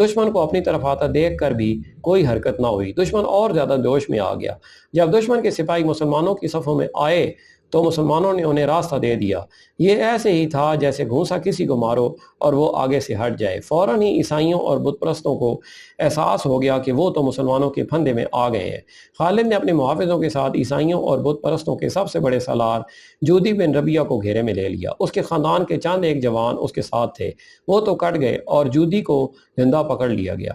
دشمن کو اپنی طرف آتا دیکھ کر بھی کوئی حرکت نہ ہوئی۔ دشمن اور زیادہ جوش میں آ گیا۔ جب دشمن کے سپاہی مسلمانوں کی صفوں میں آئے تو مسلمانوں نے انہیں راستہ دے دیا۔ یہ ایسے ہی تھا جیسے گھونسا کسی کو مارو اور وہ آگے سے ہٹ جائے۔ فوراً ہی عیسائیوں اور بت پرستوں کو احساس ہو گیا کہ وہ تو مسلمانوں کے پھندے میں آ گئے ہیں۔ خالد نے اپنے محافظوں کے ساتھ عیسائیوں اور بت پرستوں کے سب سے بڑے سالار جودی بن ربیعہ کو گھیرے میں لے لیا۔ اس کے خاندان کے چند ایک جوان اس کے ساتھ تھے، وہ تو کٹ گئے اور جودی کو زندہ پکڑ لیا گیا۔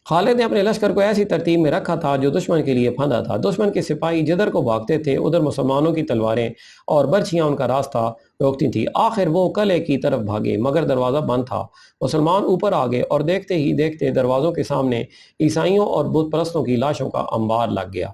خالد نے اپنے لشکر کو ایسی ترتیب میں رکھا تھا جو دشمن کے لیے پھندا تھا۔ دشمن کے سپاہی جدھر کو بھاگتے تھے ادھر مسلمانوں کی تلواریں اور برچھیاں ان کا راستہ روکتی تھیں۔ آخر وہ قلعے کی طرف بھاگے مگر دروازہ بند تھا۔ مسلمان اوپر آگے اور دیکھتے ہی دیکھتے دروازوں کے سامنے عیسائیوں اور بت پرستوں کی لاشوں کا انبار لگ گیا۔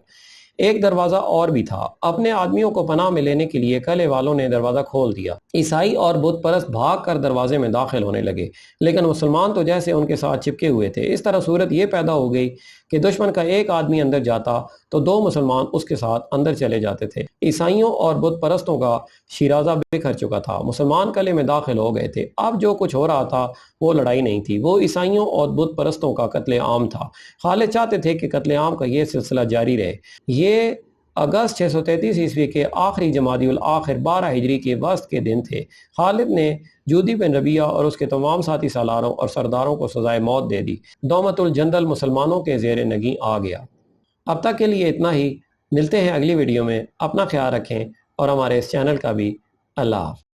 ایک دروازہ اور بھی تھا۔ اپنے آدمیوں کو پناہ میں لینے کے لیے قلعے والوں نے دروازہ کھول دیا۔ عیسائی اور بت پرست بھاگ کر دروازے میں داخل ہونے لگے، لیکن مسلمان تو جیسے ان کے ساتھ چپکے ہوئے تھے۔ اس طرح صورت یہ پیدا ہو گئی کہ دشمن کا ایک آدمی اندر جاتا تو 2 مسلمان اس کے ساتھ اندر چلے جاتے تھے۔ عیسائیوں اور بت پرستوں کا شیرازہ بکھر چکا تھا۔ مسلمان قلعے میں داخل ہو گئے تھے۔ اب جو کچھ ہو رہا تھا وہ لڑائی نہیں تھی، وہ عیسائیوں اور بت پرستوں کا قتل عام تھا۔ خالد چاہتے تھے کہ قتل عام کا یہ سلسلہ جاری رہے۔ یہ اگست 633 عیسوی کے آخری جمادی الاخر 12 ہجری کے وسط کے دن تھے۔ خالد نے جودی بن ربیعہ اور اس کے تمام ساتھی سالاروں اور سرداروں کو سزائے موت دے دی۔ دومت الجندل مسلمانوں کے زیر نگیں آ گیا۔ اب تک کے لیے اتنا ہی۔ ملتے ہیں اگلی ویڈیو میں، اپنا خیال رکھیں اور ہمارے اس چینل کا بھی اللہ حافظ۔